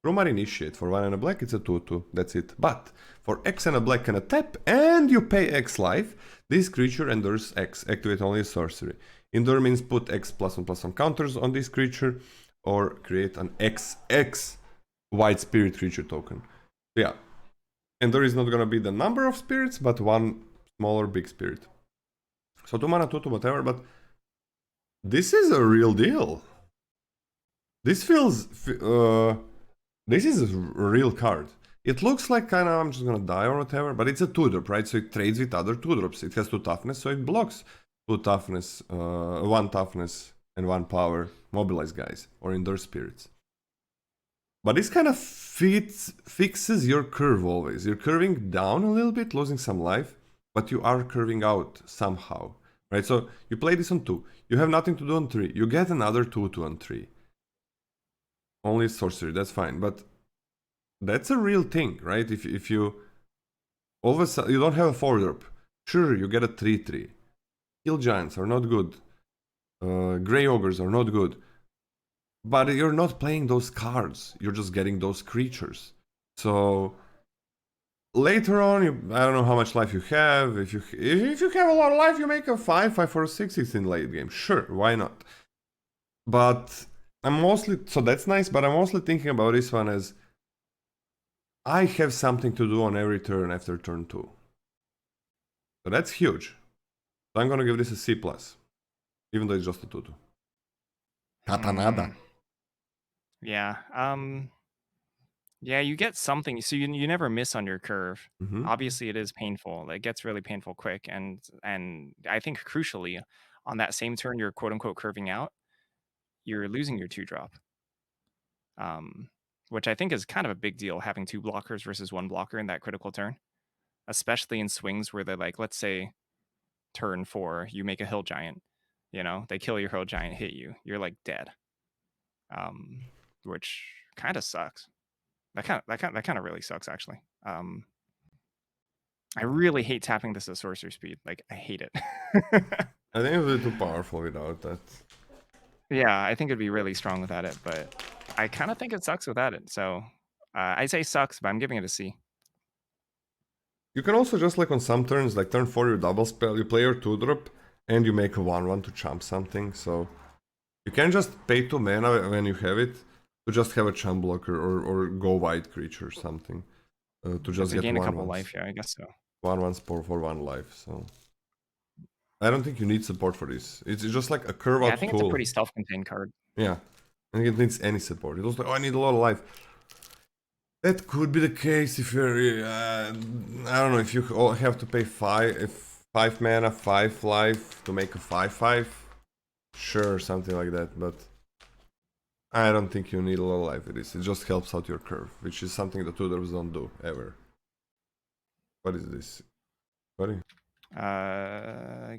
Rumor Initiate for 1 and a black, it's a 2/2. That's it. But for X and a black and a tap, and you pay X life, this creature endures X. Activate only a sorcery. Endure means put X +1/+1 counters on this creature, or create an XX white spirit creature token. Yeah. Endure is not gonna be the number of spirits, but one smaller big spirit. So 2 mana, 2/2, whatever, but this is a real deal. This feels. This is a real card. It looks like kind of I'm just gonna die or whatever, but it's a 2-drop, right? So it trades with other 2-drops. It has 2 toughness, so it blocks 2 toughness, 1 toughness and 1 power mobilize guys or endure spirits. But this kind of fixes your curve always. You're curving down a little bit, losing some life, but you are curving out somehow, right? So you play this on 2. You have nothing to do on 3. You get another 2 on 3. Only sorcery, that's fine, but that's a real thing, right? If you all of a sudden you don't have a 4-drop, sure you get a 3/3. Hill giants are not good. Grey ogres are not good. But you're not playing those cards. You're just getting those creatures. So later on, I don't know how much life you have. If you have a lot of life, you make a 5 or a 6 in late game. Sure, why not? But I'm mostly so that's nice. But I'm mostly thinking about this one as I have something to do on every turn after turn 2. So that's huge. So I'm gonna give this a C plus, even though it's just a 2/2. Katanada. Yeah. Yeah, you get something. So you never miss on your curve. Mm-hmm. Obviously, it is painful. It gets really painful quick, and I think crucially, on that same turn, you're quote unquote curving out. You're losing your 2-drop. Which I think is kind of a big deal, having 2 blockers versus 1 blocker in that critical turn, especially in swings where they're like, let's say turn 4, you make a hill giant. You know, they kill your hill giant, hit you. You're like dead. Which kind of sucks. That kind of really sucks actually. I really hate tapping this at sorcery speed. Like I hate it. I think it's a bit too powerful without that. Yeah, I think it'd be really strong without it, but I kind of think it sucks without it. So I say sucks, but I'm giving it a C. You can also just like on some turns, like turn 4 you double spell, you play your 2-drop, and you make a 1/1 to chump something, so you can just pay 2 mana when you have it to just have a chump blocker or go white creature or something. To just It's a get gain a 1/1s. couple life, yeah, I guess so. 1/1 for 1 life, so I don't think you need support for this. It's just like a curve Yeah, out I think tool. it's a pretty self-contained card. Yeah, I think it needs any support. It was like, oh, I need a lot of life. That could be the case if you're, I don't know, if you have to pay 5 mana, 5 life to make a 5/5. Sure, something like that, but I don't think you need a lot of life with this. It just helps out your curve, which is something the tutors don't do, ever. What is this? Buddy?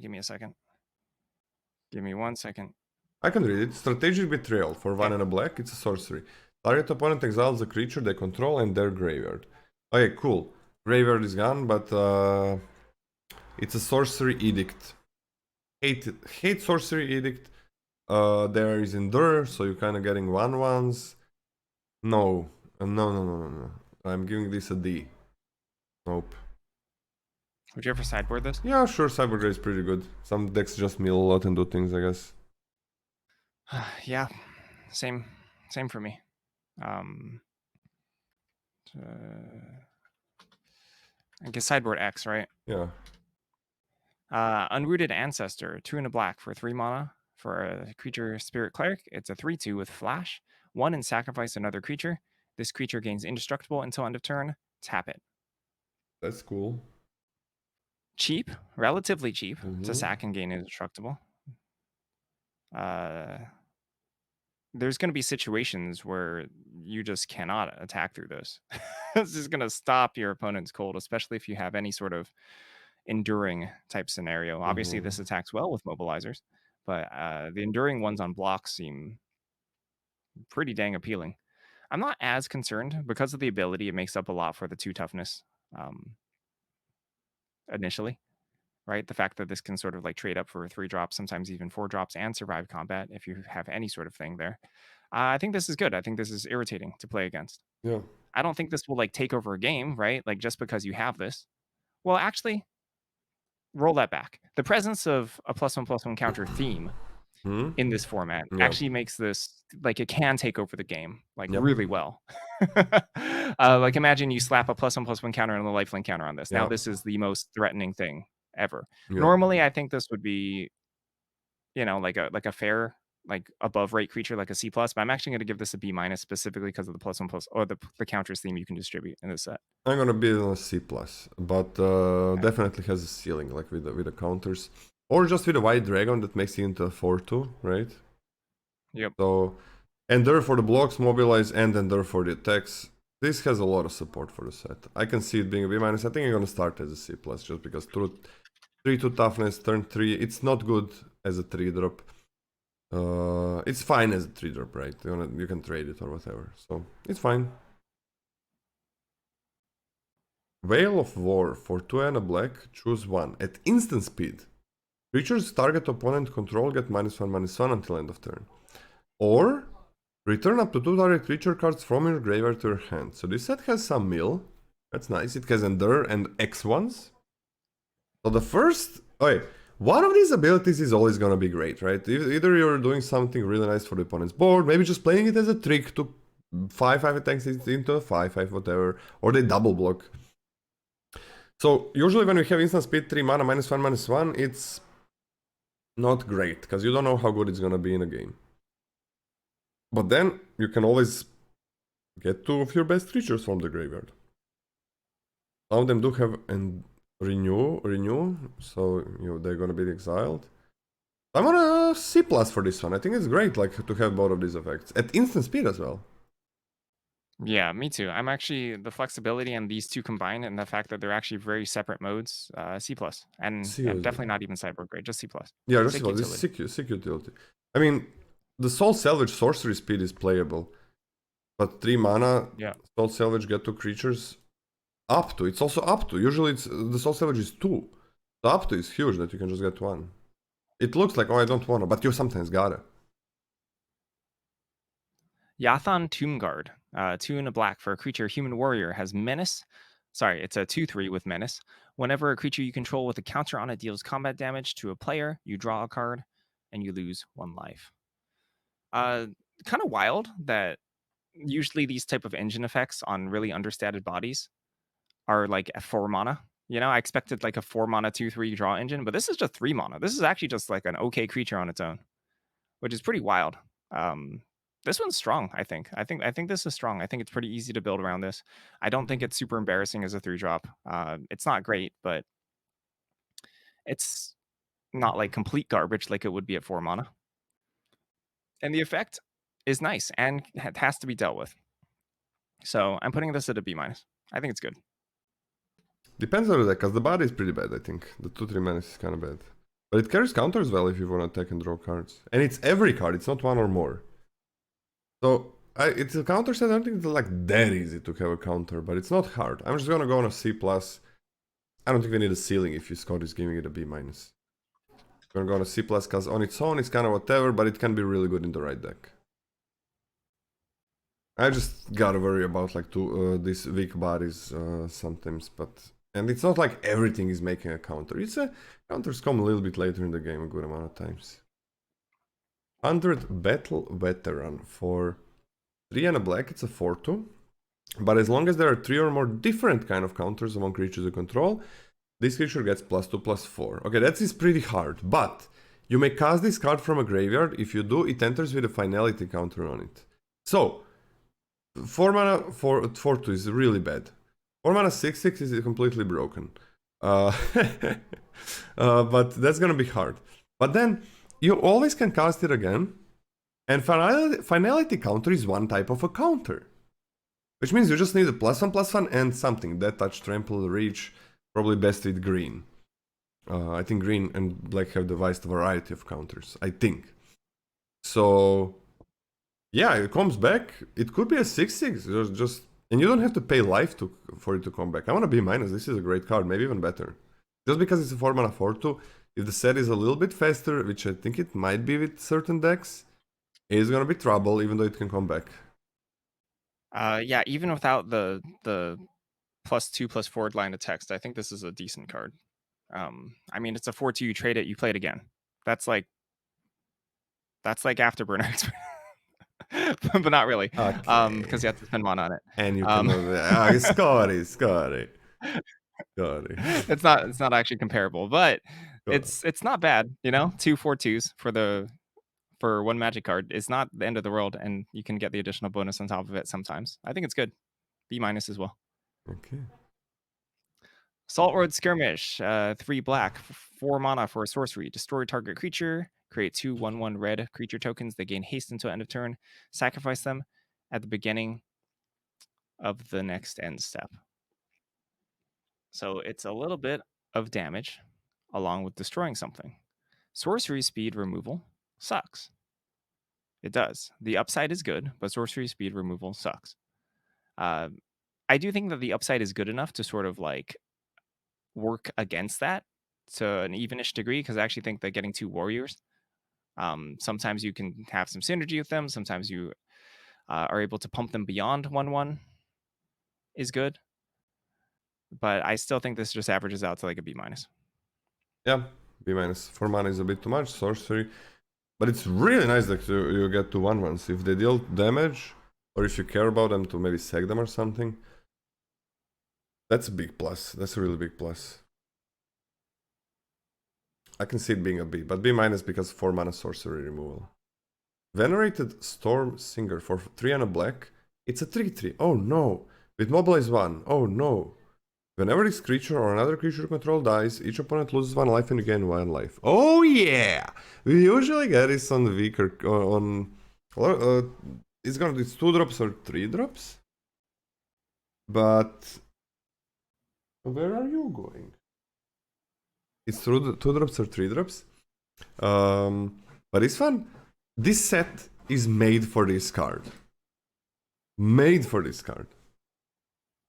Give me a second. Give me 1 second. I can read it. Strategic Betrayal. For 1 and a black, it's a sorcery. Target opponent exiles a creature they control and their graveyard. Okay, cool. Graveyard is gone, but it's a sorcery edict. Hate sorcery edict. There is Endure, so you're kind of getting 1/1s. No. No. I'm giving this a D. Nope. Would you ever sideboard this? Yeah, sure, Cyber Grey is pretty good. Some decks just mill a lot and do things, I guess. Yeah, same for me. I guess sideboard X, right? Yeah. Unrooted Ancestor, 2 and a black for 3 mana for a creature Spirit Cleric. It's a 3/2 with flash. 1 and sacrifice another creature. This creature gains indestructible until end of turn. Tap it. That's cool. Cheap, relatively cheap to sack and gain indestructible. There's going to be situations where you just cannot attack through this. This is going to stop your opponent's cold, especially if you have any sort of enduring type scenario. Obviously, this attacks well with mobilizers, but the enduring ones on blocks seem pretty dang appealing. I'm not as concerned because of the ability. It makes up a lot for the 2 toughness initially, right? The fact that this can sort of like trade up for 3 drops, sometimes even 4 drops, and survive combat if you have any sort of thing there. I think this is good. I think this is irritating to play against. Yeah. I don't think this will like take over a game, right? Like just because you have this. Well, actually, roll that back. The presence of a +1/+1 counter theme in this format actually makes this like it can take over the game like really well. Like imagine you slap a +1/+1 counter and a lifelink counter on this. Now this is the most threatening thing ever. Normally, I think this would be, you know, like a fair, like above rate creature, like a C+, but I'm actually going to give this a B- specifically because of the +1+ or the counters theme you can distribute in this set. I'm gonna be on a C+, but definitely has a ceiling, like with the counters. Or just with a white dragon that makes it into a 4/2, right? Yep. So, Endure for the blocks, Mobilize, and Endure for the attacks. This has a lot of support for the set. I can see it being a B-. I think I'm gonna start as a C+, just because 3/2 toughness, turn 3, it's not good as a 3-drop. It's fine as a 3-drop, right? You can trade it or whatever, so it's fine. Veil of War for 2 and a black, choose 1. At instant speed, creatures target opponent control get -1/-1 until end of turn. Or, return up to 2 target creature cards from your graveyard to your hand. So this set has some mill. That's nice. It has Endure and X1s. So the first... Okay, one of these abilities is always gonna be great, right? Either you're doing something really nice for the opponent's board, maybe just playing it as a trick to 5/5 attacks into a 5/5, whatever. Or they double block. So, usually when we have instant speed 3 mana, -1/-1, it's not great, because you don't know how good it's gonna be in a game. But then, you can always get 2 of your best creatures from the graveyard. Some of them do have renew, so they're gonna be exiled. I'm on a C+ for this one. I think it's great, like, to have both of these effects. At instant speed as well. Yeah, me too. I'm actually the flexibility and these two combined and the fact that they're actually very separate modes, C plus. And yeah, Seriously. definitely not even cyborg grade, just C plus. Yeah, just Sick about this utility. sick utility. I mean, the Soul Salvage sorcery speed is playable, but 3 mana, Yeah. Soul Salvage get 2 creatures up to. It's also up to. Usually it's the Soul Salvage is 2. The up to is huge that you can just get 1. It looks like, oh, I don't wanna, but you sometimes gotta. Yathan Tombguard. 2 and a black for a creature human warrior has menace. Sorry, it's a 2/3 with menace. Whenever a creature you control with a counter on it deals combat damage to a player, you draw a card and you lose 1 life. Uh, kind of wild that usually these type of engine effects on really understated bodies are like a 4 mana. You know, I expected like a 4 mana 2/3 draw engine, but this is just 3 mana. This is actually just like an okay creature on its own, which is pretty wild. Um, this one's strong, I think. I think this is strong. I think it's pretty easy to build around this. I don't think it's super embarrassing as a 3 drop. It's not great, but it's not like complete garbage like it would be at 4 mana. And the effect is nice and has to be dealt with. So I'm putting this at a B minus. I think it's good. Depends on the deck, because the body is pretty bad, I think. The 2-3 mana is kind of bad. But it carries counters well if you want to attack and draw cards. And it's every card, it's not one or more. So, it's a counter set, I don't think it's like that easy to have a counter, but it's not hard. I'm just gonna go on a C+. I don't think we need a ceiling if you Scott is giving it a B-. I'm gonna go on a C+, because on its own it's kind of whatever, but it can be really good in the right deck. I just gotta worry about like these weak bodies sometimes, but... And it's not like everything is making a counter. Counters come a little bit later in the game a good amount of times. 100 Battle Veteran for 3 and a black, it's a 4/2. But as long as there are 3 or more different kind of counters among creatures you control, this creature gets +2/+4. Okay, that is pretty hard, but you may cast this card from a graveyard. If you do, it enters with a finality counter on it. So, 4 mana 4/2 is really bad. 4 mana 6/6 is completely broken. But that's gonna be hard. But then, you always can cast it again, and finality counter is one type of a counter. Which means you just need a +1/+1 and something. Death Touch, Trample, Reach, probably best with green. I think green and black have the vast variety of counters, I think. So, yeah, it comes back. It could be a 6/6, and you don't have to pay life for it to come back. I want to B-. This is a great card, maybe even better. Just because it's a 4 mana 4/2, if the set is a little bit faster, which I think it might be with certain decks, it's gonna be trouble, even though it can come back. Yeah, even without the +2/+4 line of text, I think this is a decent card. I mean, it's a 4/2. You trade it, you play it again. That's like Afterburner, but not really. Okay. Because you have to spend mana on it. And you can Scotty. It's not actually comparable, but it's not bad. You know, 2 4/2s for one magic card is not the end of the world, and you can get the additional bonus on top of it sometimes. I think it's good. B- as well. Okay. Salt Road Skirmish, 3 black, 4 mana for a sorcery. Destroy target creature. Create 2 1/1 red creature tokens. They gain haste until end of turn. Sacrifice them at the beginning of the next end step. So it's a little bit of damage along with destroying something. Sorcery speed removal sucks. It does. The upside is good, but sorcery speed removal sucks. I do think that the upside is good enough to sort of like work against that to an evenish degree, because I actually think that getting 2 warriors, sometimes you can have some synergy with them. Sometimes you are able to pump them beyond 1/1 is good. But I still think this just averages out to like a B-. Yeah, B-. 4 mana is a bit too much, sorcery. But it's really nice that you get to 1/1s. If they deal damage, or if you care about them to maybe sack them or something, that's a big plus. That's a really big plus. I can see it being a B, but B- because 4 mana sorcery removal. Venerated Storm Singer for 3 and a black. It's a 3/3. Oh no. With Mobilize 1. Oh no. Whenever this creature or another creature you control dies, each opponent loses 1 life and you gain 1 life. Oh yeah! We usually get this on the weaker... it's 2 drops or 3 drops? But where are you going? It's through the 2 drops or 3 drops. But this one, this set is made for this card. Made for this card.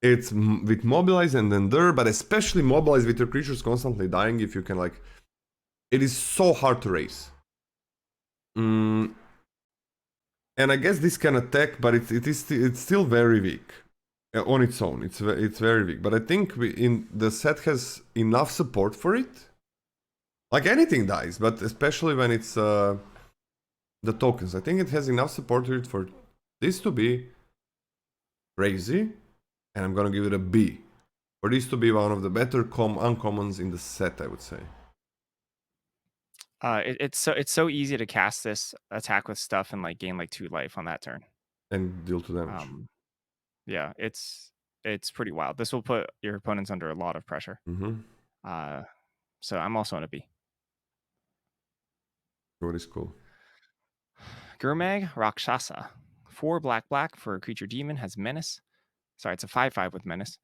It's with mobilize and endure, but especially mobilize with your creatures constantly dying. If you can, like, it is so hard to raise. And I guess this can attack, but it's still very weak on its own. It's very weak. But I think the set has enough support for it. Like anything dies, but especially when it's the tokens. I think it has enough support for this to be crazy, and I'm gonna give it a B. For this to be one of the better uncommons in the set, I would say. It's so easy to cast this attack with stuff and like gain like 2 life on that turn. And deal 2 damage. Yeah, it's pretty wild. This will put your opponents under a lot of pressure. So I'm also on a B. What is cool? Gurmag Rakshasa. 4 black for a creature demon has menace. Sorry, it's a 5/5 with menace.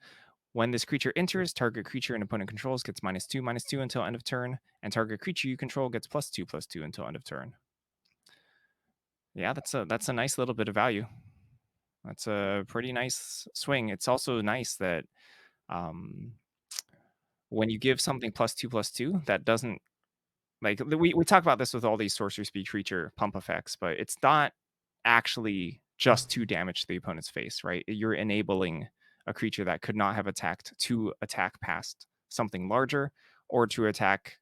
When this creature enters, target creature and opponent controls gets -2/-2 until end of turn, and target creature you control gets +2/+2 until end of turn. Yeah, that's a nice little bit of value. That's a pretty nice swing. It's also nice that when you give something +2/+2, that doesn't, like, we talk about this with all these sorcery speed creature pump effects, but it's not actually just 2 damage to the opponent's face, right? You're enabling a creature that could not have attacked to attack past something larger, or to attack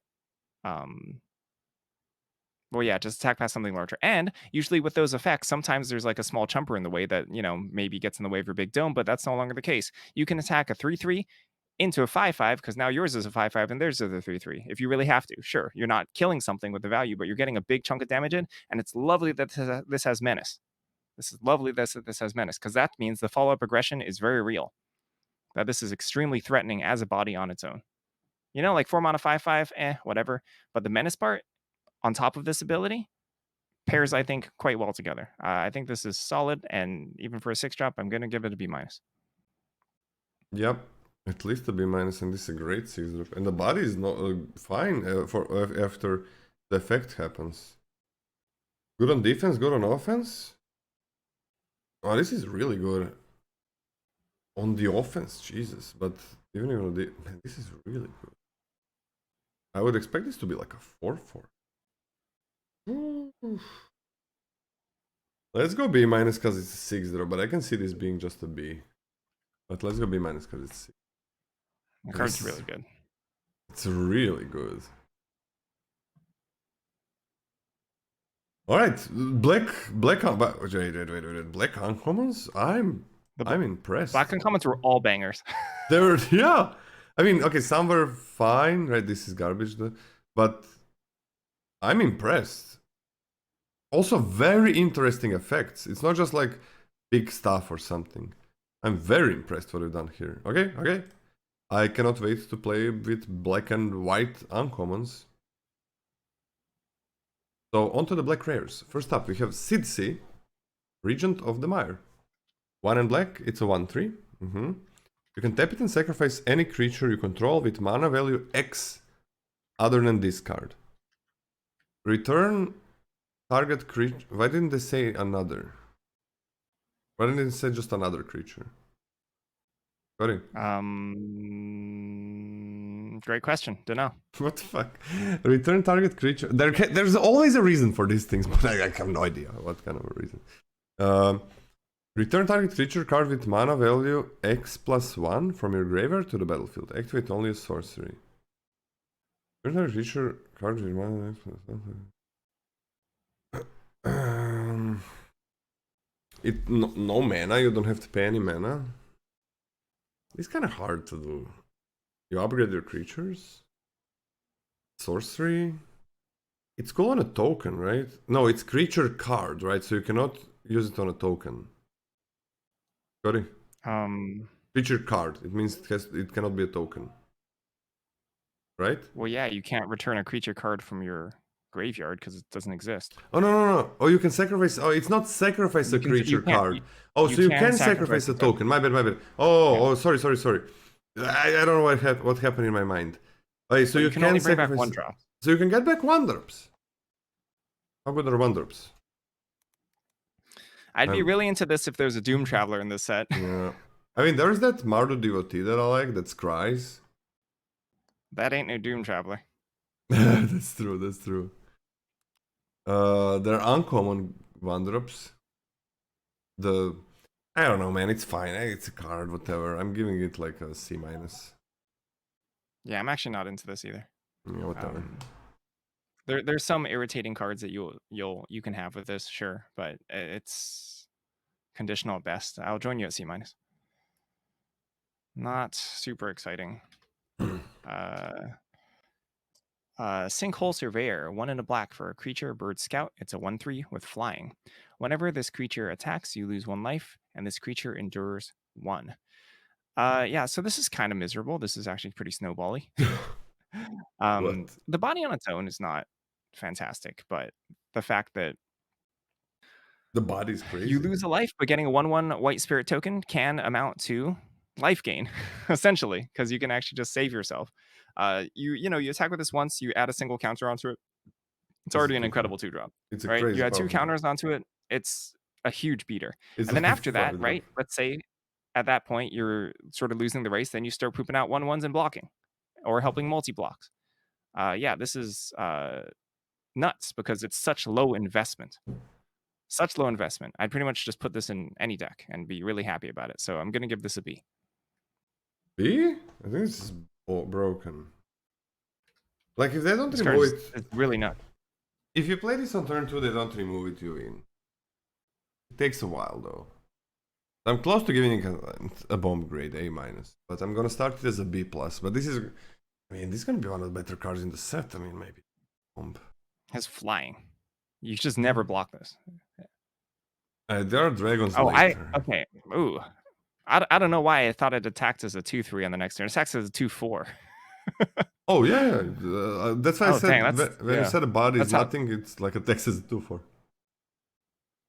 just attack past something larger. And usually with those effects, sometimes there's like a small chumper in the way that, maybe gets in the way of your big dome, but that's no longer the case. You can attack a 3/3 into a 5/5 because now yours is a 5/5 and theirs is a 3/3. If you really have to, sure, you're not killing something with the value, but you're getting a big chunk of damage in, and it's lovely that this has menace. This is lovely that this has menace, because that means the follow-up aggression is very real. That this is extremely threatening as a body on its own. Like 4 mana 5/5, whatever. But the menace part on top of this ability pairs, I think, quite well together. I think this is solid, and even for a 6-drop, I'm going to give it a B-. Yep, at least a B-, and this is a great 6-drop. And the body is not fine after the effect happens. Good on defense, good on offense. Oh, this is really good on the offense, Jesus. But even on the man, this is really good. I would expect this to be like a 4/4. Let's go B- because it's a 6-drop, but I can see this being just a B. But let's go B- because it's 6. The card's really good. It's really good. All right, black wait, black uncommons. I'm impressed. Black uncommons were all bangers. They were, yeah. I mean, okay, some were fine, right? This is garbage, but I'm impressed. Also, very interesting effects. It's not just like big stuff or something. I'm very impressed what we've done here. Okay. I cannot wait to play with black and white uncommons. So, onto the black rares. First up, we have Sidsi, Regent of the Mire. 1 and black, it's a 1/3. You can tap it and sacrifice any creature you control with mana value X other than this card. Return target creature. Why didn't they say another? Why didn't they say just another creature? Got it. Great question. Don't know. What the fuck? Return target creature. There's always a reason for these things, but I have no idea what kind of a reason. Return target creature card with mana value X+1 from your graveyard to the battlefield. Activate only a sorcery. Return target creature card with mana X+1. No mana. You don't have to pay any mana. It's kind of hard to do. You upgrade your creatures. Sorcery. It's cool on a token, right? No, it's creature card, right? So you cannot use it on a token. Got it? Creature card. It means it cannot be a token. Right? Well, yeah, you can't return a creature card from your graveyard because it doesn't exist. Oh no. Oh, you can sacrifice. Oh, it's not sacrifice a creature card. Oh, so you can sacrifice a token. My bad. Oh, sorry. I don't know what happened in my mind. Okay, so you can only bring sacrifice back 1-drop. So you can get back 1-drops. How good are 1-drops? I'd be really into this if there's a Doom Traveler in this set. Yeah. I mean, there's that Mardu devotee that I like, that scries. That ain't no Doom Traveler. That's true. They're uncommon 1-drops. I don't know, man. It's fine. It's a card, whatever. I'm giving it like a C-. Yeah, I'm actually not into this either. Yeah, whatever. There's some irritating cards that you can have with this, sure, but it's conditional at best. I'll join you at C-. Not super exciting. Sinkhole Surveyor, 1 and a black for a creature, Bird Scout. It's a 1/3 with flying. Whenever this creature attacks, you lose 1 life, and this creature endures 1. Yeah, so this is kind of miserable. This is actually pretty snowbally. The body on its own is not fantastic, but the fact that the body's crazy. You lose a life, but getting a 1/1 white spirit token can amount to life gain, essentially, because you can actually just save yourself. You attack with this once, you add a single counter onto it. It's already an incredible 2-drop. It's right? crazy You add 2 powerful. counters onto it, it's a huge beater. And then after that, right? Let's say at that point you're sort of losing the race, then you start pooping out 1/1s and blocking, or helping multi-blocks. Yeah, this is nuts because it's such low investment. Such low investment. I'd pretty much just put this in any deck and be really happy about it. So I'm going to give this a B. B? I think this is broken. Like, if they don't remove it... It's really nuts. If you play this on turn 2, they don't remove it, you win. It takes a while, though. I'm close to giving it a bomb grade, A-, but I'm going to start it as a B+. But this is... I mean, this is going to be one of the better cards in the set. I mean, maybe bomb. Has flying. You just never block this. There are dragons later. Okay. Ooh. I don't know why I thought it attacked as a 2/3 on the next turn. It attacks as a 2/4. Oh, yeah. That's why I said, when you said a body is nothing, it's like attacks as a 2/4.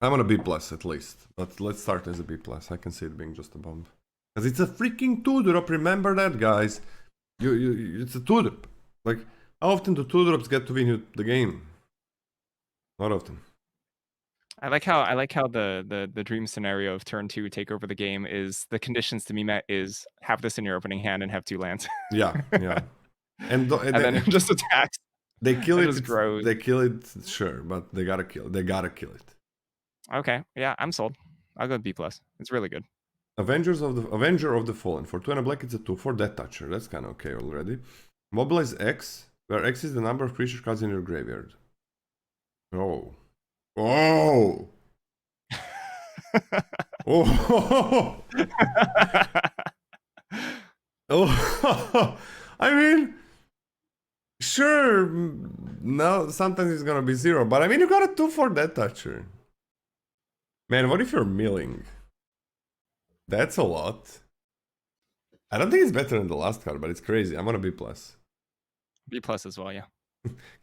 I'm on a B+, at least. But let's start as a B+. I can see it being just a bomb. Because it's a freaking 2-drop. Remember that, guys. It's a 2-drop. Like, how often do 2-drops get to win you the game? Not often. I like how the dream scenario of turn 2 take over the game is the conditions to be met is have this in your opening hand and have 2 lands. Yeah. And then just attacks. They kill it. They kill it, sure, but they gotta kill it. Okay, yeah, I'm sold. I'll go B+. It's really good. Avenger of the Fallen. For 2 and a black, it's a 2/4 Death Toucher. That's kind of okay already. Mobilize X, where X is the number of creature cards in your graveyard. Oh. Oh! Oh! Oh! I mean, sure, now sometimes it's gonna be 0, but I mean, you got a 2/4 Death Toucher. Man, what if you're milling? That's a lot. I don't think it's better than the last card, but it's crazy. I'm on a B+. B+ as well, yeah.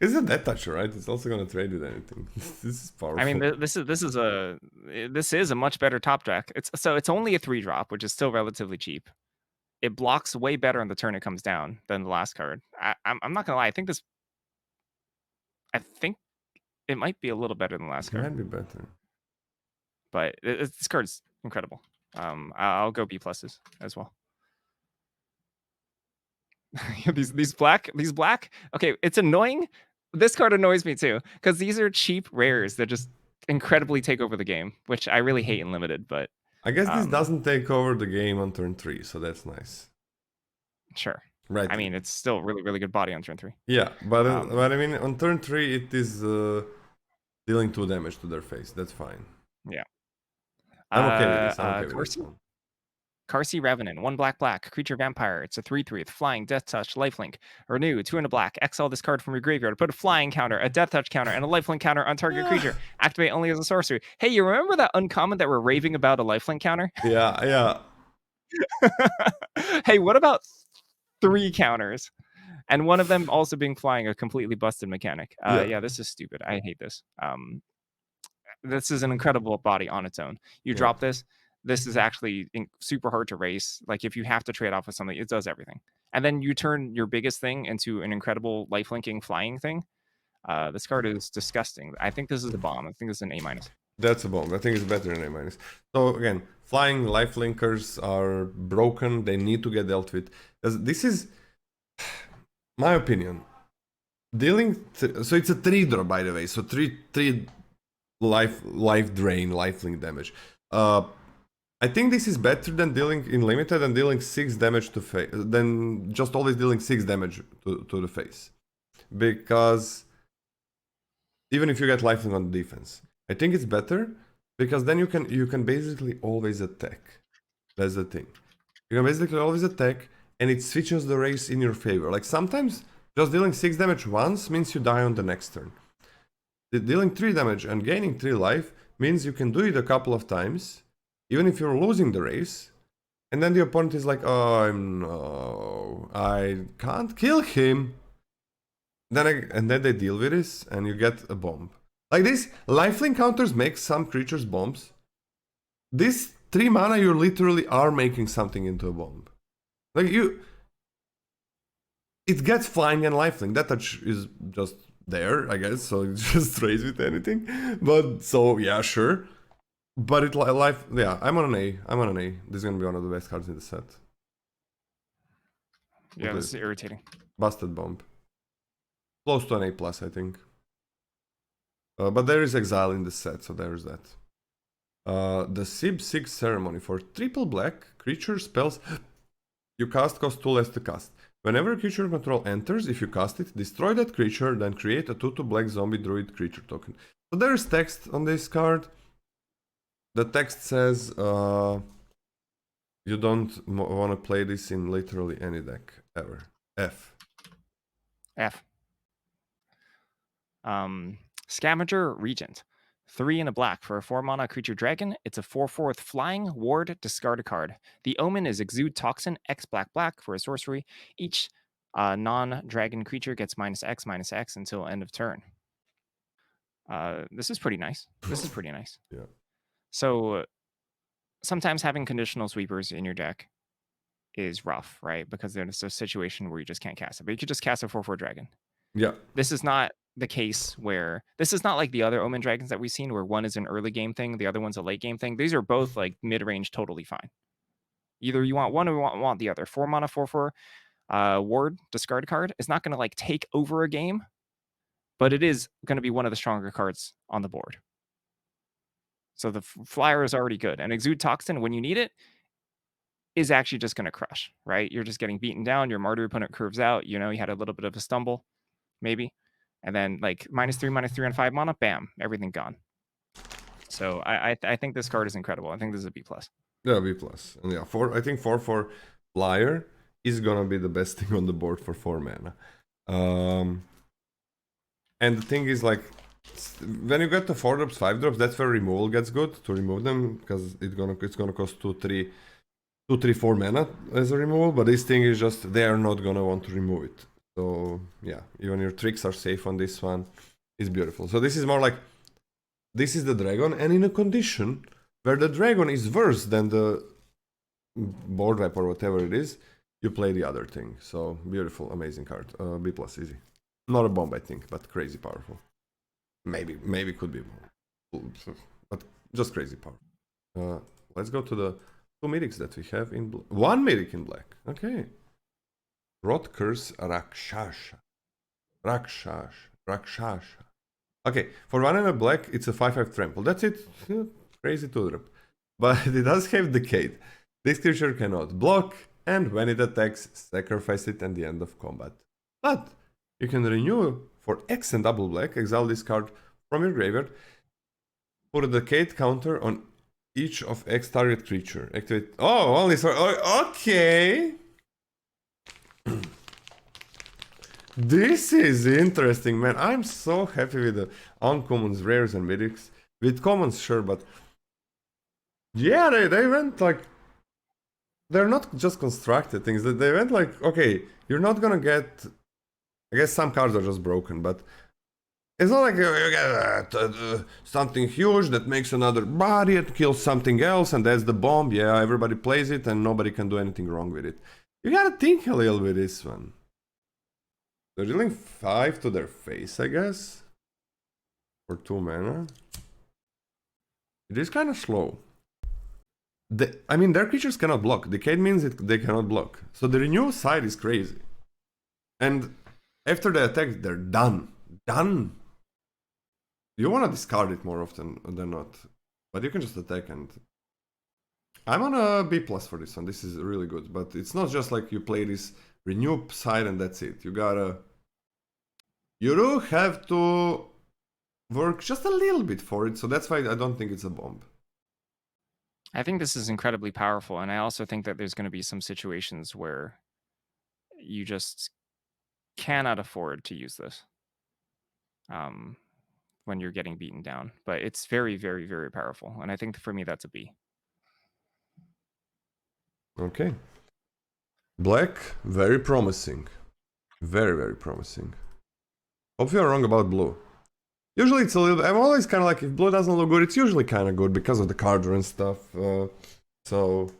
It's a Death Toucher, right? It's also gonna trade with anything. This is powerful. I mean, this is a much better top deck. It's only a 3-drop, which is still relatively cheap. It blocks way better on the turn it comes down than the last card. I'm not gonna lie. I think it might be a little better than the last card. It might be better. But this card's incredible. I'll go B+ as well. these black. Okay, it's annoying. This card annoys me too because these are cheap rares that just incredibly take over the game, which I really hate in limited. But I guess this doesn't take over the game on turn 3, so that's nice. Sure. Right. I mean, it's still really, really good body on turn 3. Yeah, but I mean, on turn 3, it is dealing 2 damage to their face. That's fine. Yeah. I'm okay with this. I'm okay with this one. Karsi Revenant, 1 black, creature vampire. It's a 3/3 with flying, death touch, lifelink. Renew, 2 and a black. Exile this card from your graveyard. Put a flying counter, a death touch counter, and a lifelink counter on target creature. Activate only as a sorcery. Hey, you remember that uncommon that we're raving about a lifelink counter? Yeah. Hey, what about 3 counters? And one of them also being flying, a completely busted mechanic. Yeah. Yeah, this is stupid. I hate this. This is an incredible body on its own. You Yeah. drop this. This is actually super hard to race. Like if you have to trade off with something, it does everything. And then you turn your biggest thing into an incredible lifelinking flying thing. This card is disgusting. I think this is a bomb. I think this is an A-. That's a bomb. I think it's better than A-. So again, flying lifelinkers are broken. They need to get dealt with. This is my opinion. Dealing so it's a 3-drop, by the way. So 3 life drain, lifelink damage. I think this is better than dealing in limited and dealing 6 damage to face, than just always dealing 6 damage to the face. Because even if you get lifelink on the defense, I think it's better because then you can basically always attack. That's the thing. You can basically always attack and it switches the race in your favor. Like sometimes just dealing 6 damage once means you die on the next turn. Dealing 3 damage and gaining 3 life means you can do it a couple of times, even if you're losing the race, and then the opponent is like, oh no, I can't kill him. And then they deal with this, and you get a bomb. Like this, lifelink counters make some creatures bombs. This 3 mana, you literally are making something into a bomb. Like it gets flying and lifelink. That touch is just there, I guess, so it just trades with anything. But so yeah, sure. But it life, yeah. I'm on an A. This is gonna be one of the best cards in the set. Yeah, this is irritating. Busted bomb. Close to an A+, I think. But there is exile in the set, so there is that. The Sib 6 ceremony for triple black creature spells you cast cost 2 less to cast. Whenever creature control enters, if you cast it, destroy that creature, then create a 2/2 black zombie druid creature token. So there is text on this card. The text says you don't want to play this in literally any deck ever. F. Scavenger Regent. 3 and a black for a 4-mana creature dragon. It's a 4/4 flying ward. Discard a card. The omen is Exude Toxin X black for a sorcery. Each non-dragon creature gets -X until end of turn. This is pretty nice. Yeah. So sometimes having conditional sweepers in your deck is rough, right? Because there's a situation where you just can't cast it, but you could just cast a 4/4 dragon. Yeah. This is not the case where this is not like the other Omen Dragons that we've seen where one is an early game thing, the other one's a late game thing. These are both like mid-range, totally fine. Either you want one or you want the other. 4 mana, 4/4 ward, discard card is not going to like take over a game, but it is going to be one of the stronger cards on the board. So the flyer is already good. And Exude Toxin, when you need it, is actually just going to crush, right? You're just getting beaten down. Your Martyr opponent curves out. You know, you had a little bit of a stumble, maybe. And then like -3 on 5 mana, bam, everything gone. So I think this card is incredible. I think this is a B+. Yeah, B+. And yeah, I think 4/4 flyer is gonna be the best thing on the board for 4 mana. And the thing is, like, when you get the 4 drops, 5 drops, that's where removal gets good to remove them because it's gonna cost 2, 3, 4 mana as a removal. But this thing is just they are not gonna want to remove it. So yeah, even your tricks are safe on this one. It's beautiful. So this is more like this is the dragon, and in a condition where the dragon is worse than the board wipe or whatever it is, you play the other thing. So beautiful, amazing card. B+ easy. Not a bomb, I think, but crazy powerful. Maybe could be more, but just crazy powerful. Let's go to the 2 mythics that we have in 1 mythic in black. Okay. Rotker's Rakshasha. Okay, for 1 and a black, it's a 5/5 trample. That's it. Crazy 2-drop. But it does have Decade. This creature cannot block, and when it attacks, sacrifice it at the end of combat. But you can renew for X and double black, exile this card from your graveyard, put a Decade counter on each of X target creature. Activate. Oh, only so. Okay. This is interesting, man. I'm so happy with the uncommons, rares, and mythics. With commons, sure, but yeah, they went like they're not just constructed things. They went like, okay, you're not gonna get I guess some cards are just broken, but it's not like you get something huge that makes another body and kills something else, and that's the bomb. Yeah, everybody plays it, and nobody can do anything wrong with it. You gotta think a little with this one. They're dealing 5 to their face, I guess. For 2 mana. It is kind of slow. I mean, their creatures cannot block. Decade means they cannot block. So the renew side is crazy. And after the attack, they're done. Done. You want to discard it more often than not. But you can just attack and... I'm on a B+ for this one. This is really good. But it's not just like you play this renew side and that's it. You gotta... You do have to work just a little bit for it. So that's why I don't think it's a bomb. I think this is incredibly powerful, and I also think that there's going to be some situations where you just cannot afford to use this when you're getting beaten down. But it's very, very, very powerful, and I think for me that's a B. Okay. Black, very promising. Very, very promising. Hopefully I'm wrong about blue. Usually it's a little... I'm always kind of like, if blue doesn't look good, it's usually kind of good because of the card draw and stuff. So...